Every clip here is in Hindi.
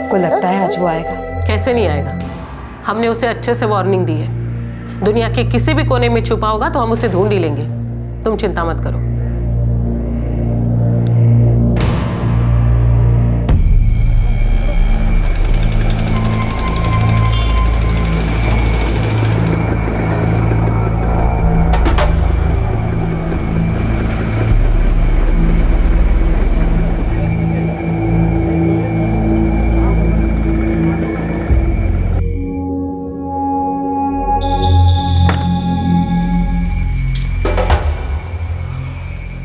आपको लगता है आज वो आएगा? कैसे नहीं आएगा? हमने उसे अच्छे से वार्निंग दी है। दुनिया के किसी भी कोने में छुपा होगा तो हम उसे ढूंढ ही लेंगे। तुम चिंता मत करो।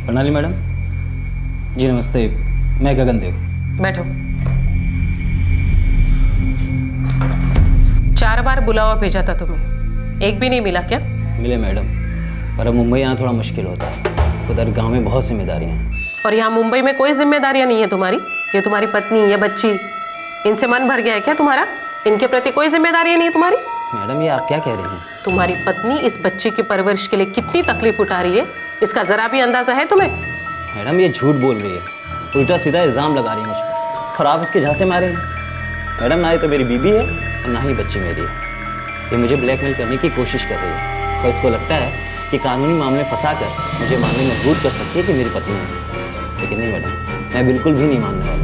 प्रणाली मैडम जी। नमस्ते, मैं गगनदेव। बैठो। 4 बार बुलावा भेजा था तुम्हें, एक भी नहीं मिला क्या? मिले मैडम, पर अब मुंबई आना थोड़ा मुश्किल होता है। उधर गांव में बहुत जिम्मेदारियां हैं। और यहाँ मुंबई में कोई जिम्मेदारियां नहीं है तुम्हारी? ये तुम्हारी पत्नी, ये बच्ची, इनसे मन भर गया है क्या तुम्हारा? इनके प्रति कोई जिम्मेदारी नहीं है तुम्हारी? मैडम ये आप क्या कह रही हैं? तुम्हारी पत्नी इस बच्चे की परवरिश के लिए कितनी तकलीफ उठा रही है, इसका जरा भी अंदाजा है तुम्हें? मैडम ये झूठ बोल रही है, उल्टा सीधा इल्ज़ाम लगा रही है मुझ पर, और आप इसके झांसे मारे हैं। मैडम ना ही तो मेरी बीबी है और ना ही बच्ची मेरी है। ये मुझे ब्लैकमेल करने की कोशिश कर रही है और इसको लगता है कि कानूनी मामले फंसा कर मुझे मानने में मजबूर कर सकती है कि मेरी पत्नी है। लेकिन नहीं मैडम, मैं बिल्कुल भी नहीं मानने वाला।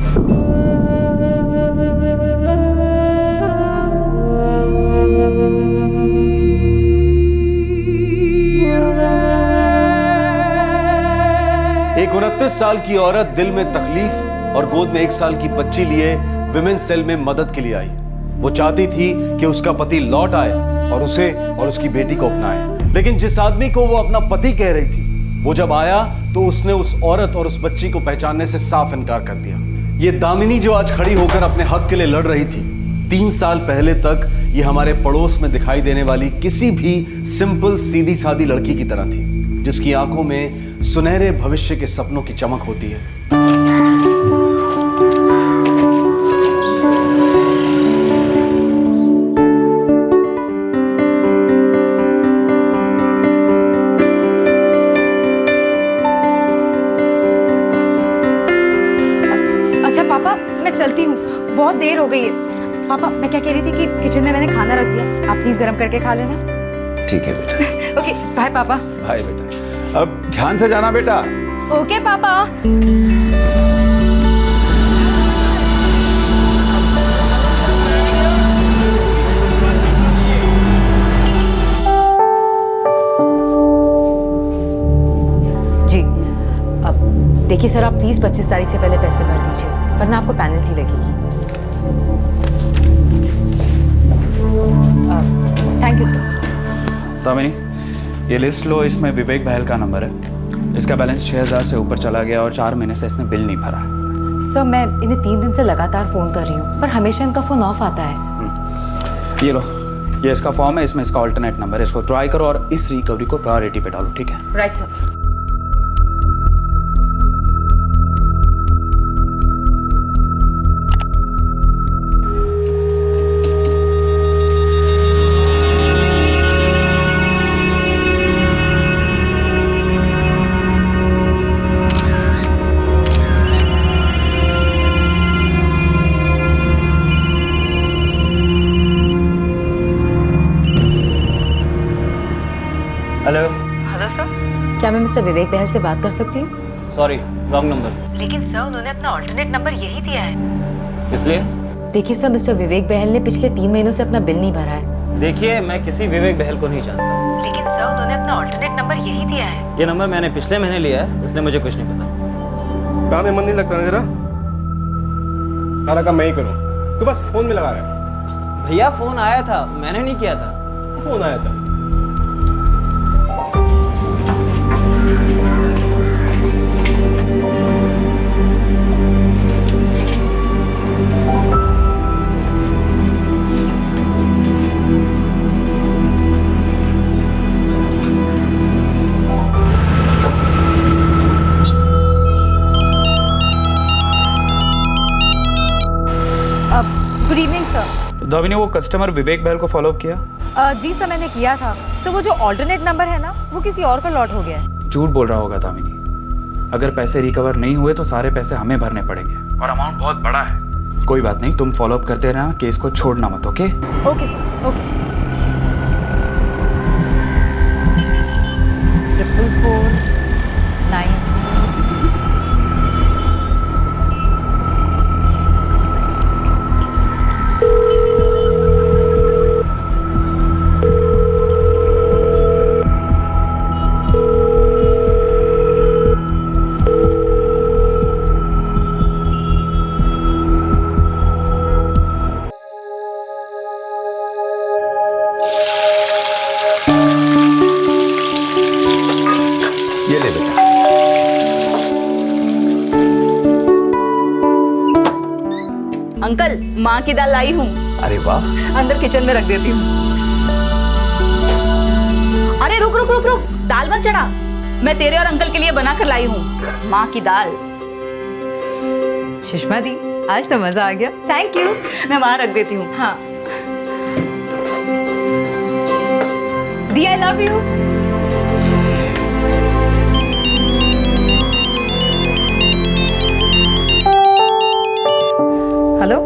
एक 29 साल की औरत दिल में तकलीफ और गोद में 1 साल की बच्ची लिए विमेन सेल में मदद के लिए आई। वो चाहती थी कि उसका पति लौट आए और उसे और उसकी बेटी को अपनाए। लेकिन जिस आदमी को वो अपना पति कह रही थी, वो जब आया तो उसने उस औरत और उस बच्ची को पहचानने से साफ इनकार कर दिया। ये दामिनी जो आज खड़ी होकर अपने हक के लिए लड़ रही थी, 3 साल पहले तक ये हमारे पड़ोस में दिखाई देने वाली किसी भी सिंपल सीधी सादी लड़की की तरह थी, जिसकी आंखों में सुनहरे भविष्य के सपनों की चमक होती है। अच्छा पापा, मैं चलती हूँ, बहुत देर हो गई है। पापा मैं क्या कह रही थी कि किचन में मैंने खाना रख दिया, आप प्लीज गर्म करके खा लेना। ठीक है बेटा। ओके बाय पापा। बाय बेटा, अब ध्यान से जाना बेटा। ओके पापा। जी अब देखिए सर, आप प्लीज 25 तारीख से पहले पैसे भर दीजिए, वरना आपको पेनल्टी लगेगी। Thank you sir. दामिनी ये लिस्ट लो, इसमें विवेक बहल का नंबर है। इसका बैलेंस 6000 से ऊपर चला गया और 4 महीने से इसने बिल नहीं भरा है। सर मैं इन्हें 3 दिन से लगातार फोन कर रही हूँ, पर हमेशा इनका फोन ऑफ आता है। ये लो, ये इसका फॉर्म है, इसमें इसका ऑल्टरनेट नंबर है, इसको ट्राई करो और इस रिकवरी को प्रायोरिटी पे डालो, ठीक है? Right sir. Hello. Hello sir, क्या मैं मिस्टर विवेक बहल से बात कर सकती हूँ? Sorry, wrong number. लेकिन सर उन्होंने अपना ऑल्टरनेट नंबर यही दिया है। किस लिए? देखिए सर, मिस्टर विवेक बहल ने पिछले 3 महीनों से अपना बिल नहीं भरा है। देखिए मैं किसी विवेक बहल को नहीं जानता। लेकिन सर उन्होंने अपना ऑल्टरनेट नंबर यही दिया है। ये नंबर मैंने पिछले महीने लिया है, इसलिए मुझे कुछ नहीं पता। काम में मन नहीं लगता ना तेरा? सारा काम मैं ही करूं, तू बस फोन में लगा रहा है। भैया फोन आया था, मैंने नहीं किया था। फोन आया था। Good evening sir. दामिनी वो कस्टमर विवेक बहल को फॉलो अप किया? जी सर मैंने किया था। सर वो जो ऑल्टरनेट नंबर है ना, वो किसी और का लॉट हो गया है। झूठ बोल रहा होगा दामिनी। अगर पैसे रिकवर नहीं हुए तो सारे पैसे हमें भरने पड़ेंगे और अमाउंट बहुत बड़ा है। कोई बात नहीं, तुम फॉलो अप करते रहना, केस को छोड़ना मत, ओके? Okay sir, okay. 444-9। ये ले बेटा। अंकल, माँ की दाल लाई हूँ, अरे वाह, अंदर किचन में रख देती हूँ। अरे रुक रुक रुक रुक, दाल मत चढ़ा, मैं तेरे और अंकल के लिए बना कर लाई हूँ माँ की दाल। सुषमा दी, आज तो मजा आ गया। Thank you. मैं वहां रख देती हूँ। हाँ दी, आई लव यू। हेलो,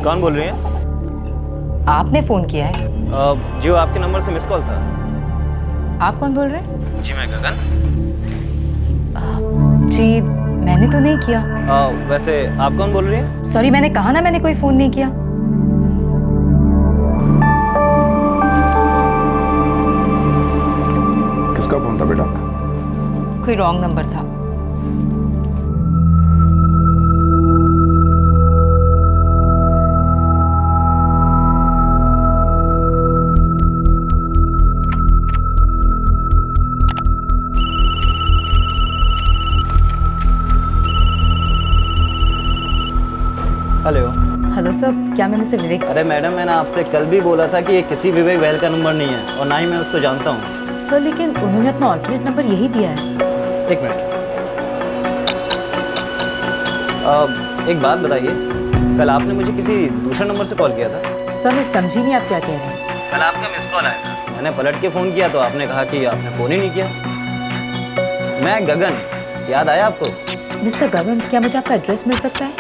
कौन बोल रही हैं? आपने फोन किया है? जी वो आपके नंबर से मिस कॉल था। आप कौन बोल रहे हैं? जी मैं गगन। जी मैंने तो नहीं किया। वैसे आप कौन बोल रही हैं? सॉरी, मैंने कहा ना मैंने कोई फोन नहीं किया। किसका फोन था बेटा? कोई रॉन्ग नंबर था। हेलो। हेलो सर, क्या मैं मिस्टर विवेक? अरे मैडम, मैंने आपसे कल भी बोला था कि ये किसी विवेक बहल का नंबर नहीं है और ना ही मैं उसको जानता हूँ। सर लेकिन उन्होंने अपना ऑल्टरनेट नंबर यही दिया है। एक मिनट, एक बात बताइए, कल आपने मुझे किसी दूसरे नंबर से कॉल किया था? सर मैं समझी नहीं आप क्या कह रहे हैं। कल आपका मिस कॉल आया था, मैंने पलट के फ़ोन किया तो आपने कहा कि आपने फ़ोन ही नहीं किया। मैं गगन, याद आया आपको? मिस्टर गगन, क्या मुझे आपका एड्रेस मिल सकता है?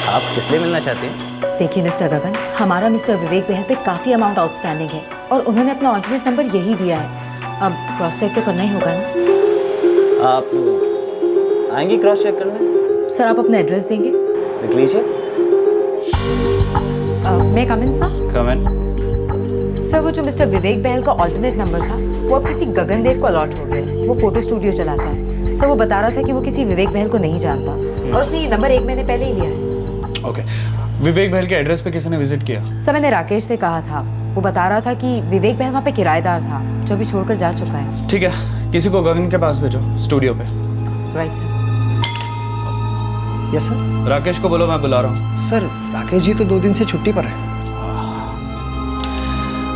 आप किस लिए मिलना चाहते हैं? देखिए मिस्टर गगन, हमारा मिस्टर विवेक बहल पे काफ़ी अमाउंट आउटस्टैंडिंग है और उन्होंने अपना ऑल्टरनेट नंबर यही दिया है। अब क्रॉस चेक तो करना ही होगा ना। आप आएंगी क्रॉस चेक करने? सर आप अपना एड्रेस देंगे? लिख लीजिए। मैं कम इन सर? कमेंट। सर वो जो मिस्टर विवेक बहल का ऑल्टरनेट नंबर था वो अब किसी गगन देव को अलॉट हो गया। वो फोटो स्टूडियो चलाता है। सर वो बता रहा था कि वो किसी विवेक बहल को नहीं जानता और उसने ये नंबर 1 महीने पहले ही लिया है। ओके, विवेक बहल के एड्रेस पे किसी ने विजिट किया? सर मैंने राकेश से कहा था, वो बता रहा था कि विवेक बहल वहाँ पे किराएदार था जो भी छोड़कर जा चुका है। ठीक है, किसी को गगन के पास भेजो, स्टूडियो पे। Right sir. Yes sir. Rakesh को बोलो मैं बुला रहा हूँ। सर राकेश जी तो 2 दिन से छुट्टी पर है।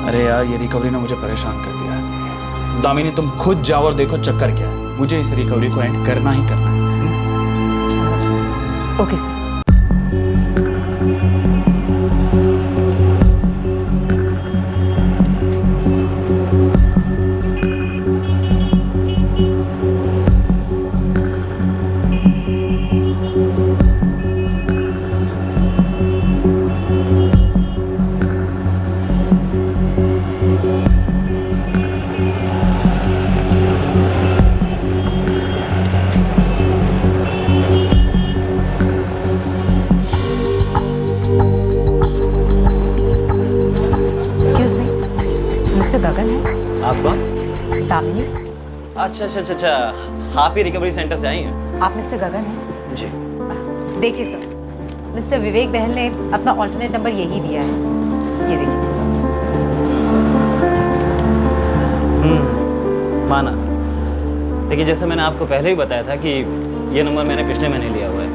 अरे यार, ये रिकवरी ने मुझे परेशान कर दिया है। दामिनी तुम खुद जाओ और देखो चक्कर क्या है। मुझे इस रिकवरी को एंड करना ही करना है। Okay sir. गगन है। आप कौन? दामिनी। अच्छा अच्छा अच्छा अच्छा, आप ही रिकवरी सेंटर से आई हैं? आप मिस्टर गगन हैं? जी। देखिए सर, मिस्टर विवेक बहल ने अपना ऑल्टरनेट नंबर यही दिया है, ये देखिए। माना। देखिए जैसे मैंने आपको पहले ही बताया था कि ये नंबर मैंने पिछले महीने लिया हुआ है।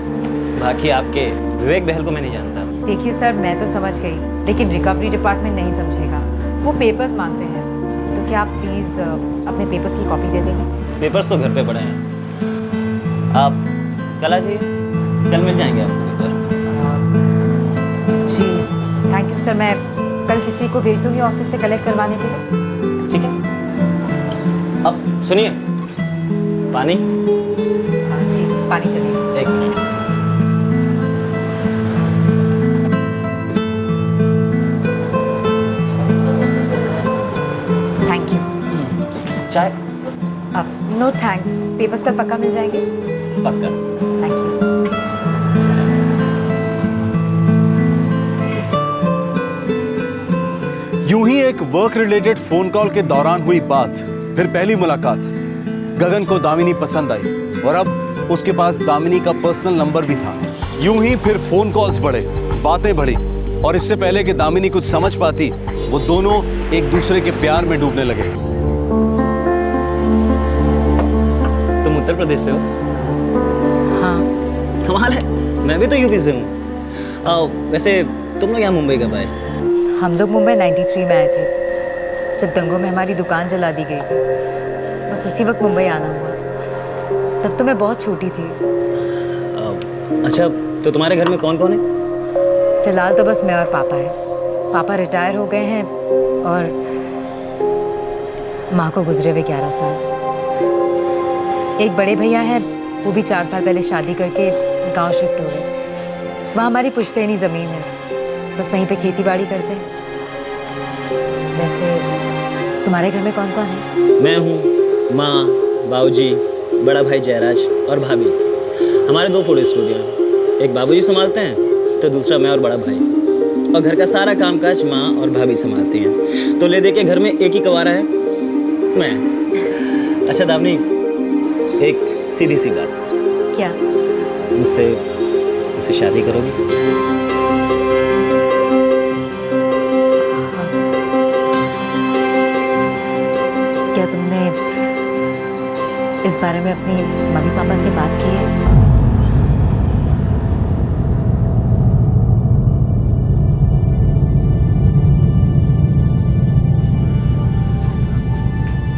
बाकी आपके विवेक बहल को मैं नहीं जानता। देखिए सर, मैं तो समझ गई, लेकिन रिकवरी डिपार्टमेंट नहीं समझेगा। वो पेपर्स मांगते हैं, तो क्या आप प्लीज़ अपने पेपर्स की कॉपी दे देंगे? पेपर्स तो घर पे पड़े हैं, आप कल आ जाइए, कल मिल जाएंगे आपको पेपर। जी थैंक यू सर, मैं कल किसी को भेज दूंगी ऑफिस से कलेक्ट करवाने के लिए। ठीक है। अब सुनिए, पानी। जी पानी चलिए। एक मिनट। चाय? नो थैंक्स, पेपर्स कल पक्का मिल जाएंगे। पक्का। Thank you. यूं ही एक वर्क रिलेटेड फोन कॉल के दौरान हुई बात, फिर पहली मुलाकात। गगन को दामिनी पसंद आई और अब उसके पास दामिनी का पर्सनल नंबर भी था। यूं ही फिर फोन कॉल्स बढ़े, बातें बढ़ी और इससे पहले कि दामिनी कुछ समझ पाती, वो दोनों एक दूसरे के प्यार में डूबने लगे। तुम उत्तर प्रदेश से हो? हाँ, कमाल है, मैं भी तो यूपी से हूँ। वैसे तुम लोग यहाँ मुंबई कब आए? हम लोग मुंबई 93 में आए थे, जब दंगों में हमारी दुकान जला दी गई थी। बस उसी वक्त मुंबई आना हुआ। तब तो मैं बहुत छोटी थी। अच्छा, तो तुम्हारे घर में कौन कौन है? फिलहाल तो बस मैं और पापा है। पापा रिटायर हो गए हैं और माँ को गुजरे हुए 11 साल। एक बड़े भैया हैं, वो भी 4 साल पहले शादी करके गांव शिफ्ट हो गए। वहाँ हमारी पुश्तैनी ज़मीन है, बस वहीं पे खेती बाड़ी करते हैं। वैसे तुम्हारे घर में कौन कौन है? मैं हूँ, माँ, बाबूजी, बड़ा भाई जयराज और भाभी। हमारे 2 फोटो स्टूडियो हैं, एक बाबूजी संभालते हैं तो दूसरा मैं और बड़ा भाई। और घर का सारा कामकाज माँ और भाभी संभालती हैं। तो ले दे के घर में एक ही कवारा है, मैं। अच्छा दामिनी, एक सीधी सी बात, क्या? मुझसे शादी करोगी? क्या तुमने इस बारे में अपनी मम्मी पापा से बात की है?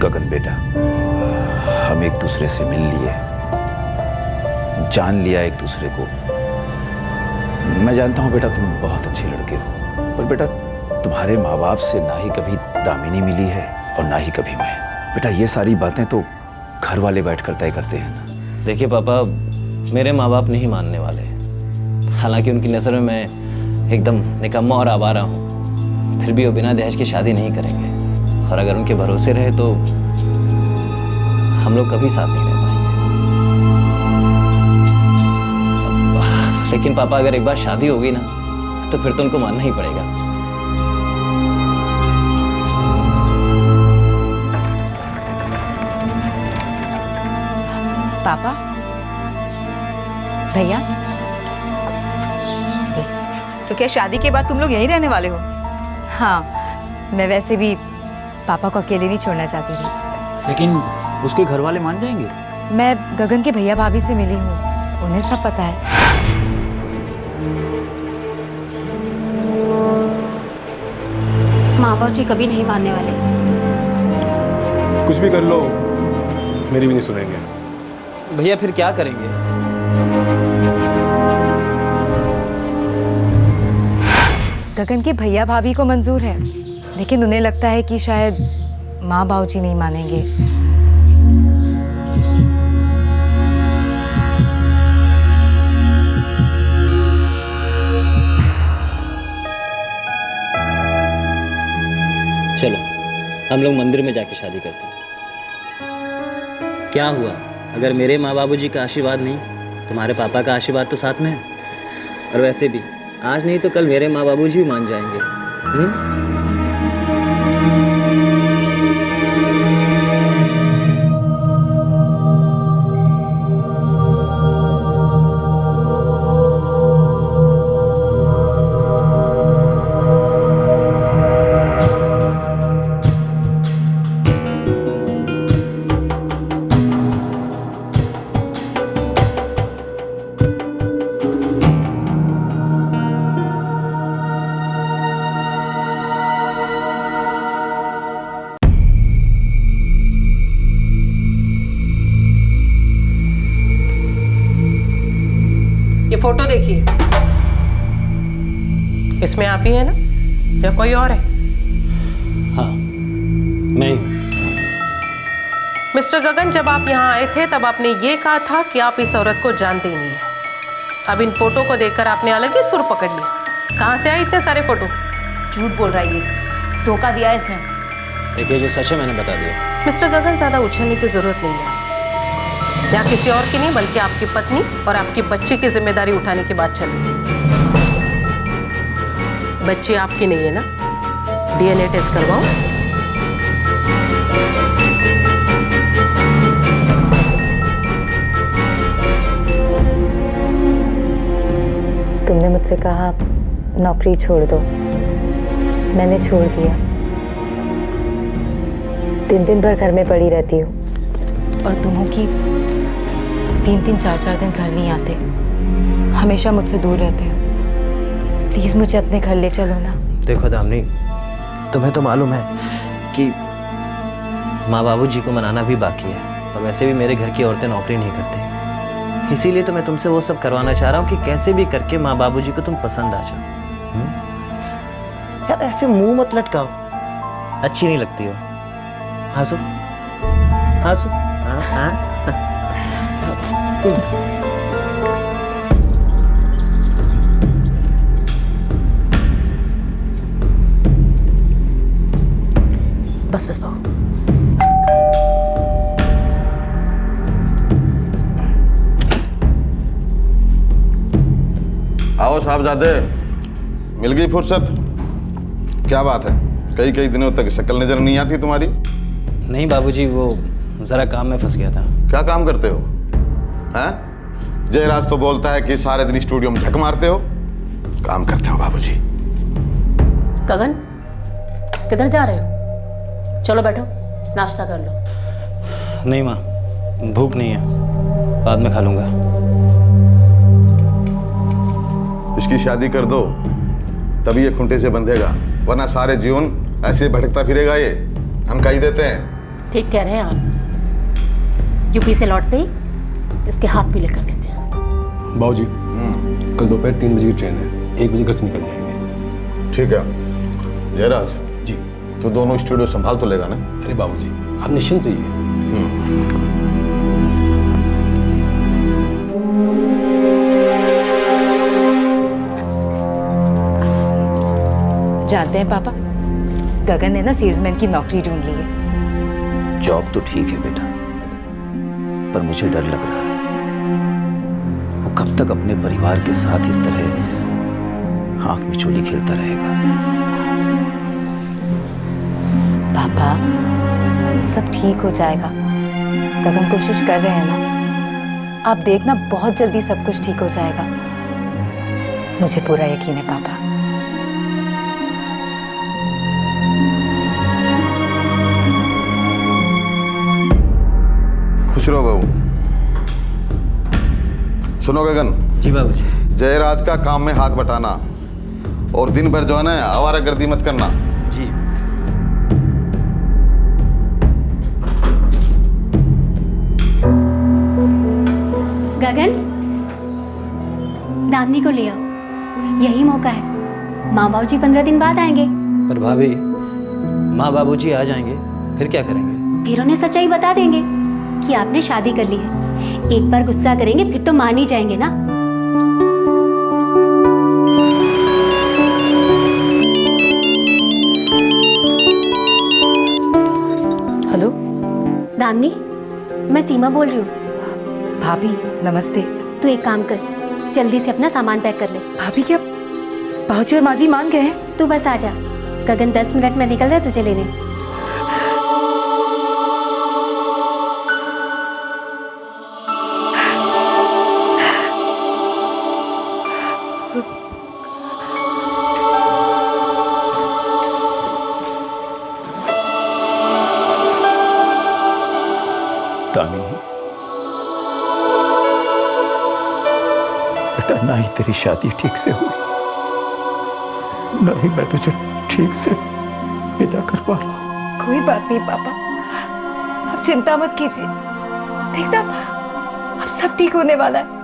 गगन बेटा, हम एक दूसरे से मिल लिए, जान लिया एक दूसरे को। मैं जानता हूं बेटा तुम बहुत अच्छे लड़के हो, पर बेटा तुम्हारे माँ बाप से ना ही कभी दामिनी मिली है और ना ही कभी मैं। बेटा ये सारी बातें तो घर वाले बैठ कर तय करते हैं ना। देखिए पापा, मेरे माँ बाप नहीं मानने वाले। हालांकि उनकी नज़र में मैं एकदम निकम्मा और आवारा हूँ, फिर भी वो बिना दहेज की शादी नहीं करेंगे। और अगर उनके भरोसे रहे तो हम लोग कभी साथ नहीं रह पाएंगे। लेकिन पापा, अगर एक बार शादी होगी ना तो फिर तो उनको मानना ही पड़ेगा। पापा, भैया, तो क्या शादी के बाद तुम लोग यहीं रहने वाले हो? हाँ, मैं वैसे भी पापा को अकेले नहीं छोड़ना चाहती थी। लेकिन उसके घर वाले मान जाएंगे? मैं गगन के भैया भाभी से मिली हूँ, उन्हें सब पता है। माँ बाप जी कभी नहीं मानने वाले। कुछ भी कर लो, मेरी भी नहीं सुनेंगे। भैया फिर क्या करेंगे? गगन के भैया भाभी को मंजूर है, लेकिन उन्हें लगता है कि शायद माँ बाबूजी नहीं मानेंगे। चलो हम लोग मंदिर में जाके शादी करते हैं। क्या हुआ अगर मेरे माँ बाबूजी का आशीर्वाद नहीं, तुम्हारे पापा का आशीर्वाद तो साथ में है। और वैसे भी आज नहीं तो कल मेरे माँ बाबूजी भी मान जाएंगे। ये फोटो देखिए, इसमें आप ही है ना या कोई और है? हाँ, मैं। मिस्टर गगन, जब आप यहाँ आए थे तब आपने ये कहा था कि आप इस औरत को जानते ही नहीं है। अब इन फोटो को देखकर आपने अलग ही सुर पकड़ लिया। कहाँ से आए इतने सारे फोटो? झूठ बोल रहा है ये, धोखा दिया है इसने। देखिए जो सच है मैंने बता दिया। मिस्टर गगन, ज्यादा उछलने की जरूरत नहीं है। यहाँ किसी और की नहीं बल्कि आपकी पत्नी और आपकी बच्ची की जिम्मेदारी उठाने की बात चल रही है। बच्ची आपकी नहीं है ना? डीएनए टेस्ट करवाओ। तुमने मुझसे कहा नौकरी छोड़ दो, मैंने छोड़ दिया। दिन दिन भर घर में पड़ी रहती हूँ और तुम हो कि 3-3, 4-4 दिन घर नहीं आते, हमेशा मुझसे दूर रहते हो। प्लीज मुझे अपने घर ले चलो ना। देखो दामिनी, तुम्हें तो मालूम है कि माँ बाबूजी को मनाना भी बाकी है, और वैसे भी मेरे घर की औरतें नौकरी नहीं करती, इसीलिए तो मैं तुमसे वो सब करवाना चाह रहा हूँ कि कैसे भी करके माँ बाबूजी को तुम पसंद आ जाओ। यार ऐसे मुंह मत लटकाओ, अच्छी नहीं लगती हो। हंसो हंसो। बस बस बहू। आओ साहबजादे, मिल गई फुर्सत? क्या बात है, कई कई दिनों तक शक्ल नजर नहीं आती तुम्हारी? नहीं बाबूजी, वो जरा काम में फंस गया था। क्या काम करते हो? हैं? जयराज तो बोलता है कि सारे दिन स्टूडियो में झक मारते हो। काम करते हो बाबूजी। गगन, किधर जा रहे हो? चलो बैठो, नाश्ता कर लो। नहीं माँ, भूख नहीं है, बाद में खा लूँगा। इसकी शादी कर दो, तभी ये खूंटे से बंधेगा, वरना सारे जीवन ऐसे भटकता फिरेगा ये। हम कही देते हैं। ठीक कह रहे हैं आप। यूपी से लौटते ही इसके हाथ पीले कर देते हैं। बाबूजी, कल दोपहर 3 बजे की ट्रेन है, 1 बजे घर से निकल जाएंगे। ठीक है जयराज जी। तो दोनों स्टूडियो संभाल तो लेगा ना? अरे बाबूजी, आप निश्चिंत रहिए। जानते हैं पापा, गगन ने ना सेल्समैन की नौकरी ढूंढ ली है। जॉब तो ठीक है बेटा, पर मुझे डर लग रहा है वो कब तक अपने परिवार के साथ इस तरह आंख मिचोली खेलता रहेगा। पापा, सब ठीक हो जाएगा। गगन कोशिश कर रहे हैं ना, आप देखना बहुत जल्दी सब कुछ ठीक हो जाएगा। मुझे पूरा यकीन है पापा। खुश रहो बहू। सुनो गगन। जी बाबूजी। जयराज का काम में हाथ बटाना, और दिन भर जो है ना आवारागर्दी मत करना। जी। गगन, दामिनी को ले आओ, यही मौका है। माँ बाबूजी 15 दिन बाद आएंगे। पर भाभी, माँ बाबूजी आ जाएंगे फिर क्या करेंगे? फिर उन्हें सच्चाई बता देंगे कि आपने शादी कर ली है। एक बार गुस्सा करेंगे फिर तो मान ही जाएंगे ना। हेलो दामिनी, मैं सीमा बोल रही हूँ। भाभी नमस्ते। तू एक काम कर, जल्दी से अपना सामान पैक कर ले। भाभी, क्या बाबूजी और माँ जी मान गए हैं? तू बस आ जा, गगन 10 मिनट में निकल रहा है तुझे लेने। दामिनी, बेटा ना ही तेरी शादी ठीक से हुई, ना ही मैं तुझे ठीक से विदा कर पा रहा हूँ। कोई बात नहीं पापा, आप चिंता मत कीजिए। देखना, अब सब ठीक होने वाला है।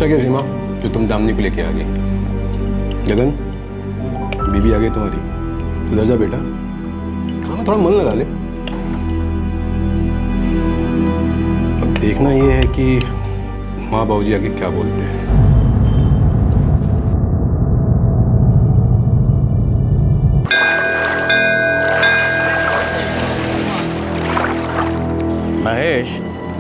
अच्छा क्या सीमा जो तुम दामनी को लेके आ गई। गगन, बीबी आ गई तुम्हारी, इधर जा बेटा, खाना थोड़ा मन लगा ले। अब देखना ये है कि माँ बाबूजी आगे क्या बोलते हैं। महेश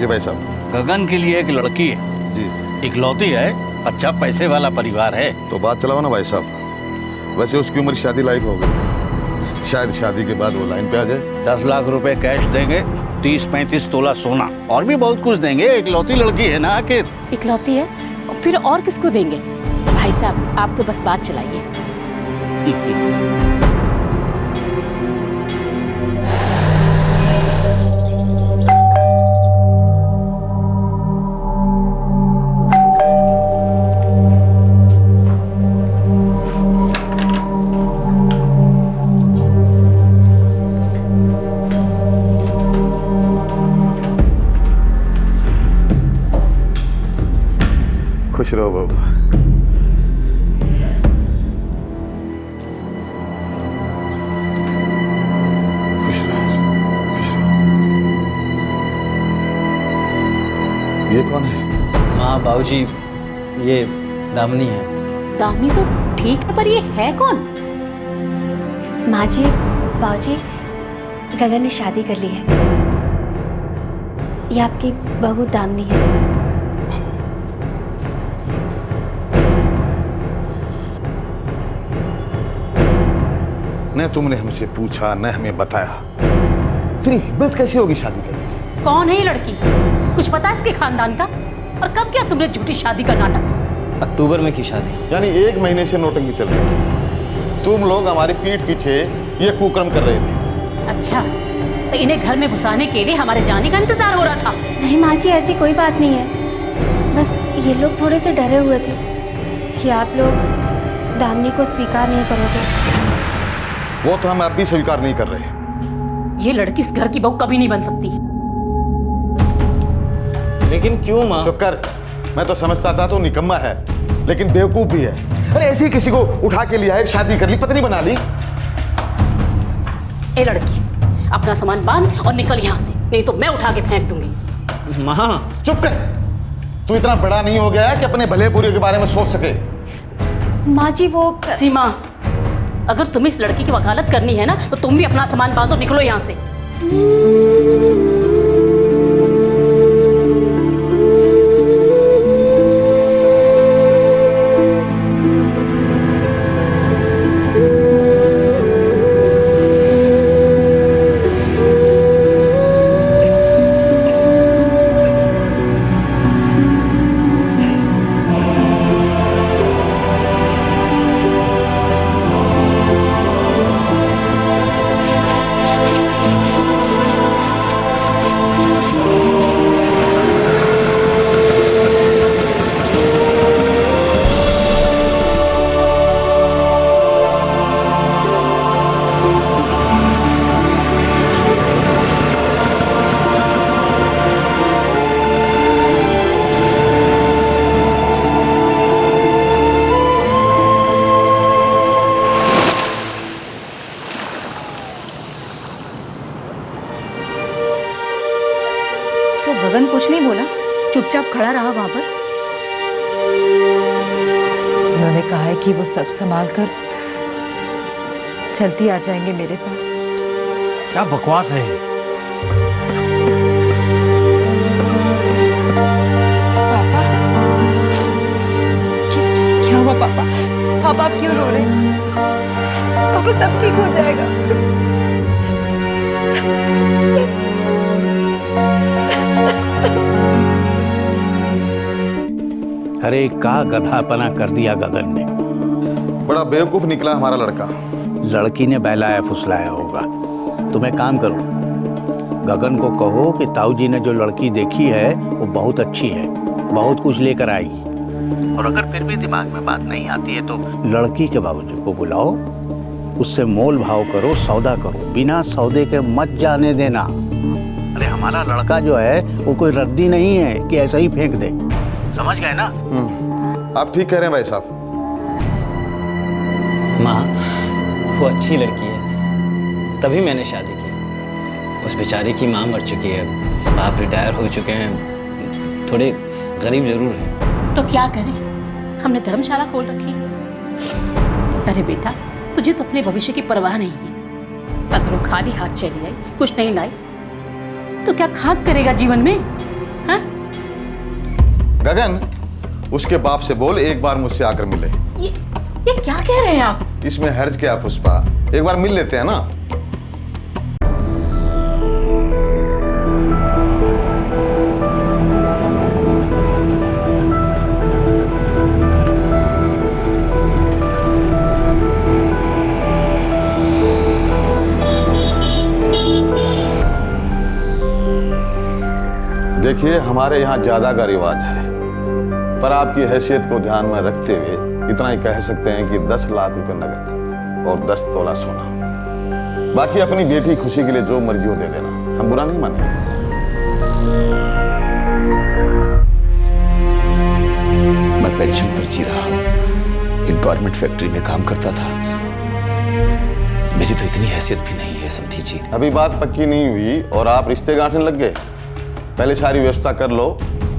जी भाई साहब। गगन के लिए एक लड़की है जी। इकलौती है, अच्छा पैसे वाला परिवार है। तो बात चलाओ ना भाई साहब। वैसे उसकी उम्र शादी लायक हो गई, शायद शादी के बाद वो लाइन पे आ जाए। 10 लाख रुपए कैश देंगे, 30-35 तोला सोना और भी बहुत कुछ देंगे। इकलौती लड़की है ना आखिर। इकलौती है, फिर और किसको देंगे? भाई साहब आप तो बस बात चलाइए। खुश रहो बाबू। खुश रहो, खुश रहो। ये कौन है? माँ बाबूजी, ये दामिनी है। दामिनी तो ठीक है, पर ये है कौन? माँ जी, बाबूजी, गगन ने शादी कर ली है। ये आपकी बहू दामिनी है। न तुमने हमसे पूछा न हमें बताया, तेरी हिम्मत कैसे होगी शादी करने की? कौन है ये लड़की? कुछ पता है इसके खानदान का? और कब किया तुमने झूठी शादी का नाटक? अक्टूबर में की शादी। यानी 1 महीने से नोटंकी चल रही थी। तुम लोग हमारी पीठ पीछे ये कुकर्म कर रहे थे। अच्छा, तो इन्हें घर में घुसाने के लिए हमारे जाने का इंतजार हो रहा था? नहीं माँ जी, ऐसी कोई बात नहीं है। बस ये लोग थोड़े से डरे हुए थे कि आप लोग दामिनी को स्वीकार नहीं करोगे। वो तो हम अब भी स्वीकार नहीं कर रहे। ये लड़की इस घर की बहू कभी नहीं बन सकती। लेकिन क्यों माँ? चुप कर। मैं तो समझता था तो निकम्मा है, लेकिन बेवकूफ भी है। अरे ऐसे ही किसी को उठा के लिया है, शादी कर ली, पत्नी बना ली। ए लड़की, अपना सामान बांध और निकल यहाँ से, नहीं तो मैं उठा के फेंक दूंगी। माँ चुप कर। तू इतना बड़ा नहीं हो गया कि अपने भले बुरे के बारे में सोच सके। माँ जी वो सीमा, अगर तुम्हें इस लड़की की वकालत करनी है ना, तो तुम भी अपना सामान बांधो, निकलो यहाँ से। गगन कुछ नहीं बोला, चुपचाप खड़ा रहा वहां पर। उन्होंने कहा है कि वो सब संभाल कर जल्दी आ जाएंगे मेरे पास। क्या बकवास है? पापा, क्या हुआ पापा? पापा आप क्यों रो रहे हैं? पापा सब ठीक हो जाएगा। अरे का गधापना कर दिया गगन ने। बड़ा बेवकूफ निकला हमारा लड़का। लड़की ने बहलाया फुसलाया होगा। तुम एक काम करो, गगन को कहो कि ताऊ जी ने जो लड़की देखी है वो बहुत अच्छी है, बहुत कुछ लेकर आई। और अगर फिर भी दिमाग में बात नहीं आती है तो लड़की के बाबूजी को बुलाओ, उससे मोल भाव करो, सौदा करो, बिना सौदे के मत जाने देना। अरे हमारा लड़का जो है वो कोई रद्दी नहीं है कि ऐसा ही फेंक दे, समझ गए ना? आप ठीक कह रहे हैं भाई साहब। माँ, वो अच्छी लड़की है, तभी मैंने शादी की। उस बेचारे की माँ मर चुकी है, बाप रिटायर हो चुके हैं, थोड़े गरीब जरूर हैं। तो क्या करें, हमने धर्मशाला खोल रखी है। अरे बेटा, तुझे तो अपने भविष्य की परवाह नहीं है। अगर वो खाली हाथ चली आई, कुछ नहीं लाई, तो क्या खाक करेगा जीवन में? हाँ? गगन, उसके बाप से बोल एक बार मुझसे आकर मिले। ये क्या कह रहे हैं आप? इसमें हर्ज क्या पुष्पा, एक बार मिल लेते हैं ना। देखिए, हमारे यहाँ ज्यादा का रिवाज है, पर आपकी हैसियत को ध्यान में रखते हुए इतना ही कह सकते हैं कि 10 लाख रुपए नगद और 10 तोला सोना। बाकी अपनी बेटी खुशी के लिए जो मर्जी हो दे देना, हम बुरा नहीं मानेंगे। मैं पेंशन पर जी रहा हूँ, एक गवर्नमेंट फैक्ट्री में काम करता था। मेरी तो इतनी हैसियत भी नहीं है, समझी जी। अभी बात पक्की नहीं हुई और आप रिश्ते गांठने लग गए। पहले सारी व्यवस्था कर लो,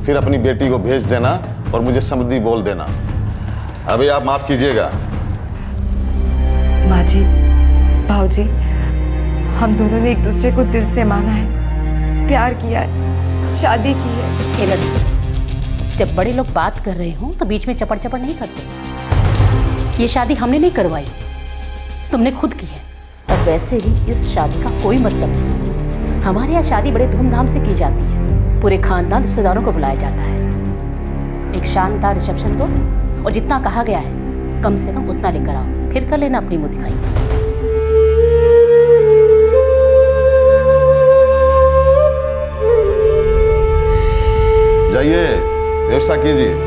फिर अपनी बेटी को भेज देना और मुझे समझी बोल देना। अभी आप माफ कीजिएगा। माँ जी, भाऊजी, हम दोनों ने एक दूसरे को दिल से माना है, प्यार किया है, शादी की है। हे लड़की, जब बड़े लोग बात कर रहे हो तो बीच में चपड़ चपड़ नहीं करते। ये शादी हमने नहीं करवाई, तुमने खुद की है। और वैसे भी इस शादी का कोई मतलब नहीं। हमारे यहाँ शादी बड़े धूमधाम से की जाती है, पूरे खानदान रिश्तेदारों को बुलाया जाता है। एक शानदार रिसेप्शन दो और जितना कहा गया है कम से कम उतना लेकर आओ, फिर कर लेना अपनी मुँह दिखाई। जाइए, व्यवस्था कीजिए।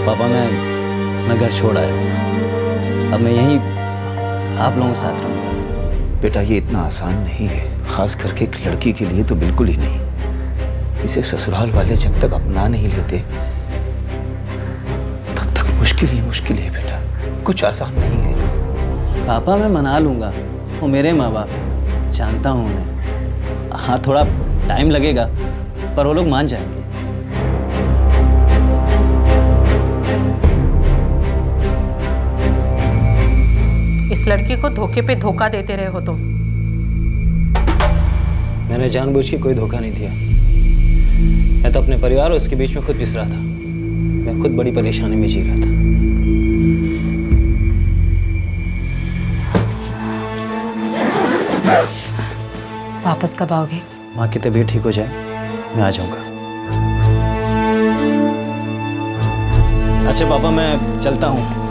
पापा, मैं घर छोड़ आया हूँ। अब मैं यहीं आप लोगों के साथ रहूँगा। बेटा, ये इतना आसान नहीं है, खास करके एक लड़की के लिए तो बिल्कुल ही नहीं। इसे ससुराल वाले जब तक अपना नहीं लेते तब तक मुश्किल ही है बेटा, कुछ आसान नहीं है। पापा, मैं मना लूँगा, वो मेरे माँ बाप हैं, जानता हूँ उन्हें। हाँ, थोड़ा टाइम लगेगा पर वो लोग मान जाएंगे। इस लड़की को धोखे पे धोखा देते रहे हो तुम। मैंने जानबूझ के कोई धोखा नहीं दिया। मैं तो अपने परिवार और उसके बीच में खुद पिस रहा था। मैं खुद बड़ी परेशानी में जी रहा था। वापस कब आओगे? माँ की तबीयत ठीक हो जाए मैं आ जाऊंगा। अच्छा पापा, मैं चलता हूँ।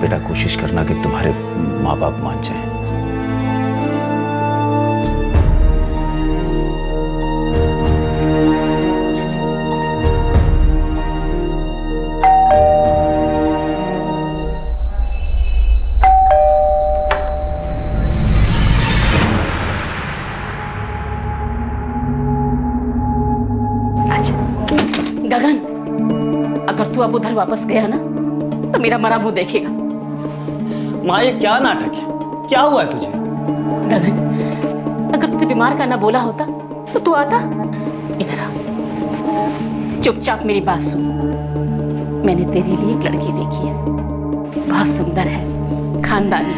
बेटा, कोशिश करना कि तुम्हारे माँ बाप मान जाएं। गगन, अगर तू अब उधर वापस गया ना तो मेरा मरा मुंह देखेगा। माँ, ये क्या नाटक है? क्या हुआ है तुझे? गगन, अगर तुझे बीमार करना बोला होता तो तू आता। इधर आ, चुपचाप मेरी बात सुन। मैंने तेरे लिए एक लड़की देखी है, बहुत सुंदर है, खानदानी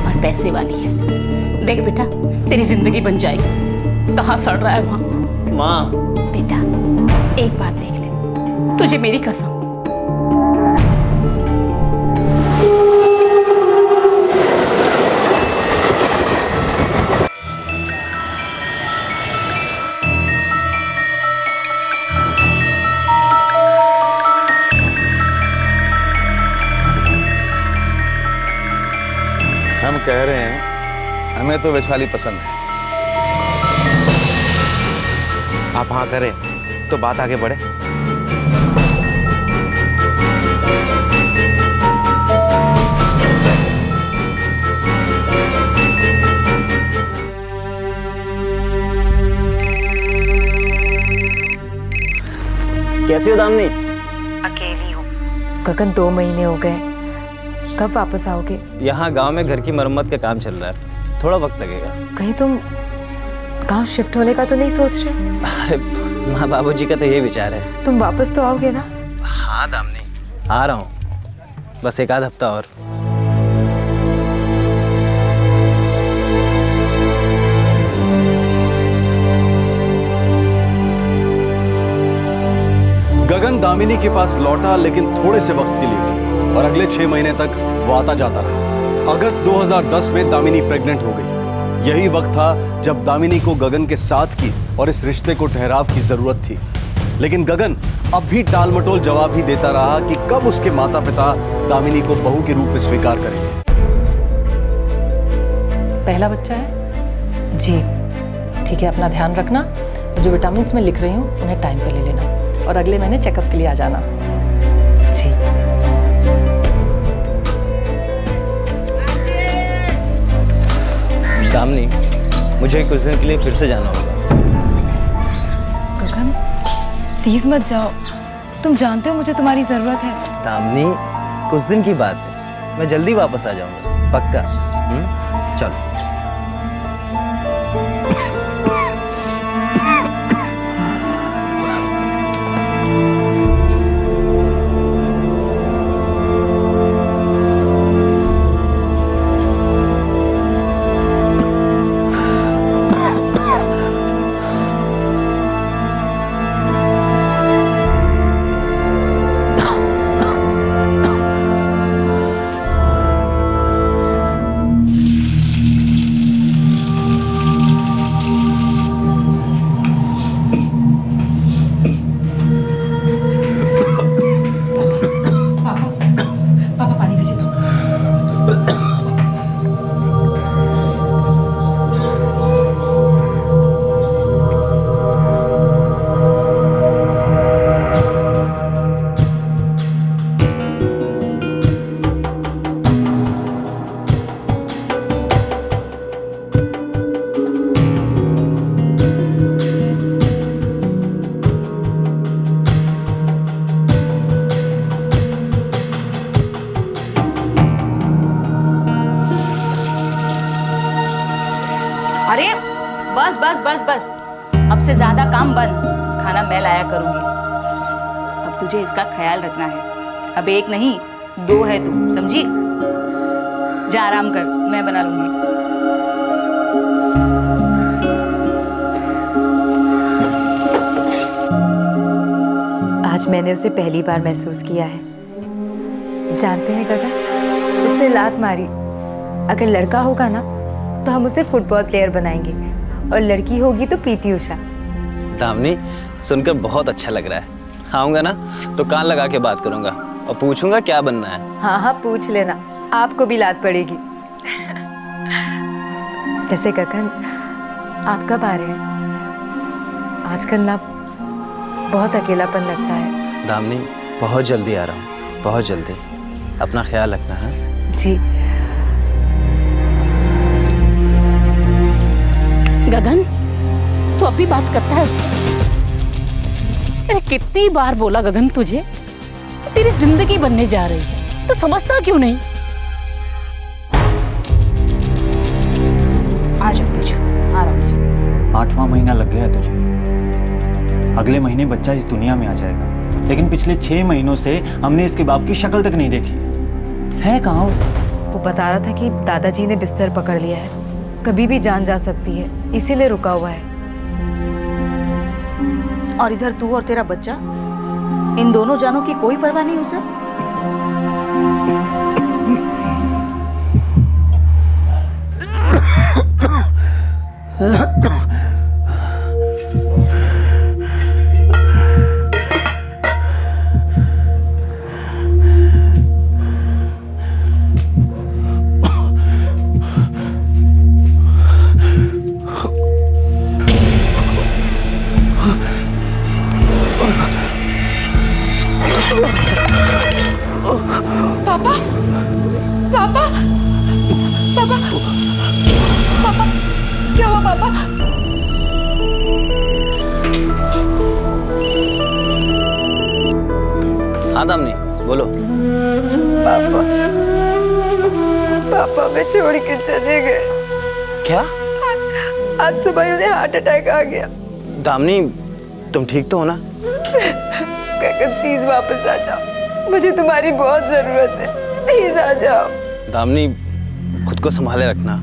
और पैसे वाली है। देख बेटा, तेरी जिंदगी बन जाएगी। कहाँ सड़ रहा है वहाँ। माँ बेटा एक बार देख ले, तुझे मेरी कसम। हम कह रहे हैं हमें तो वैशाली पसंद है। आप हाँ करें तो बात आगे बढ़े। कैसी हो दामिनी? अकेली हूँ। गगन 2 महीने हो गए, कब वापस आओगे? यहाँ गांव में घर की मरम्मत का काम चल रहा है, थोड़ा वक्त लगेगा। कहीं तुम गांव शिफ्ट होने का तो नहीं सोच रहे? अरे माँ बाबूजी का तो ये विचार है। तुम वापस तो आओगे ना? हाँ दामिनी, आ रहा हूँ, बस 1 आध हफ्ता और। गगन दामिनी के पास लौटा, लेकिन थोड़े से वक्त के लिए, और अगले 6 महीने तक वो आता जाता रहा। अगस्त 2010 में दामिनी प्रेग्नेंट हो गई। यही वक्त था जब दामिनी को गगन के साथ की और इस रिश्ते को ठहराव की जरूरत थी। लेकिन गगन अब भी टालमटोल जवाब ही देता रहा कि कब उसके माता पिता दामिनी को बहू के रूप में स्वीकार करेंगे। पहला बच्चा है? जी। ठीक है, अपना ध्यान रखना। जो विटामिन मैं लिख रही हूँ उन्हें टाइम पे ले लेना, और अगले महीने चेकअप के लिए आ जाना। जी। दामिनी, मुझे कुछ दिन के लिए फिर से जाना होगा। गगन प्लीज मत जाओ, तुम जानते हो मुझे तुम्हारी जरूरत है। दामिनी, कुछ दिन की बात है, मैं जल्दी वापस आ जाऊंगा, पक्का। चलो। बस बस बस बस, अब से ज्यादा काम बंद। खाना मैं लाया करूंगी। अब तुझे इसका ख्याल रखना है। अब 1 नहीं 2 है तू, समझी? जा आराम कर, मैं बना लूंगी। आज मैंने उसे पहली बार महसूस किया है। जानते हैं गगन, उसने लात मारी। अगर लड़का होगा ना तो हम उसे फुटबॉल प्लेयर बनाएंगे, और लड़की होगी तो पीटी उषा। दामिनी, सुनकर बहुत अच्छा लग रहा है। आऊँगा ना तो कान लगा के बात करूँगा और पूछूंगा क्या बनना है। हाँ हाँ पूछ लेना, आपको भी लात पड़ेगी। वैसे गगन, आप कब आ रहे हैं? आजकल ना बहुत अकेलापन लगता है। दामिनी, बहुत जल्दी आ रहा हूँ, बहुत जल्दी। अपना ख्याल रखना है। जी। गगन, तू अब भी बात करता है उससे? अरे कितनी बार बोला गगन तुझे कि तेरी जिंदगी बनने जा रही है, तो समझता क्यों नहीं? आ जाओ पूछो आराम से। 8वां महीना लग गया है तुझे। अगले महीने बच्चा इस दुनिया में आ जाएगा। लेकिन पिछले 6 महीनों से हमने इसके बाप की शक्ल तक नहीं देखी। है कहाँ वो बता रहा था कि दादाजी ने बिस्तर पकड़ लिया है, कभी भी जान जा सकती है, इसीलिए रुका हुआ है। और इधर तू और तेरा बच्चा, इन दोनों जानों की कोई परवाह नहीं उसे। पापा पापा पापा पापा क्या हुआ पापा? हाँ दामिनी बोलो। पापा पापा मैं छोड़ के चले गए। क्या? आज सुबह उन्हें हार्ट अटैक आ गया। दामिनी तुम ठीक तो हो ना? गगन प्लीज वापस आ जाओ, मुझे तुम्हारी बहुत जरूरत है, प्लीज आ जाओ। दामिनी खुद को संभाले रखना।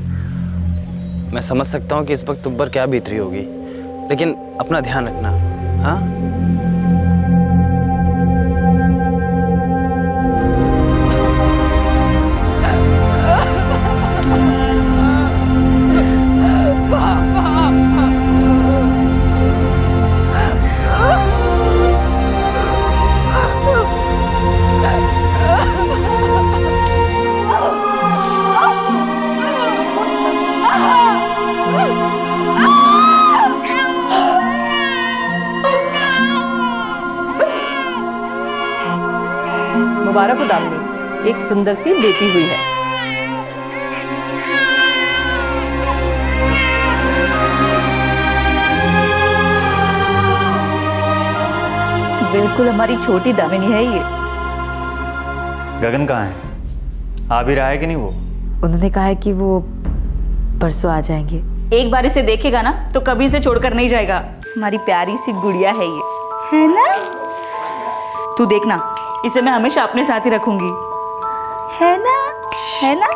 मैं समझ सकता हूँ कि इस वक्त तुम पर क्या बीत रही होगी, लेकिन अपना ध्यान रखना। हाँ मुबारक हो दामिनी, एक सुंदर सी बेटी हुई है। बिल्कुल हमारी छोटी दामिनी है ये। गगन कहाँ है? आ भी रहा है कि नहीं वो? उन्होंने कहा है कि वो परसों आ जाएंगे। एक बार इसे देखेगा ना तो कभी इसे छोड़कर नहीं जाएगा। हमारी प्यारी सी गुड़िया है ये, है ना? तू देखना, इसे मैं हमेशा अपने साथ ही रखूंगी, है ना? है ना?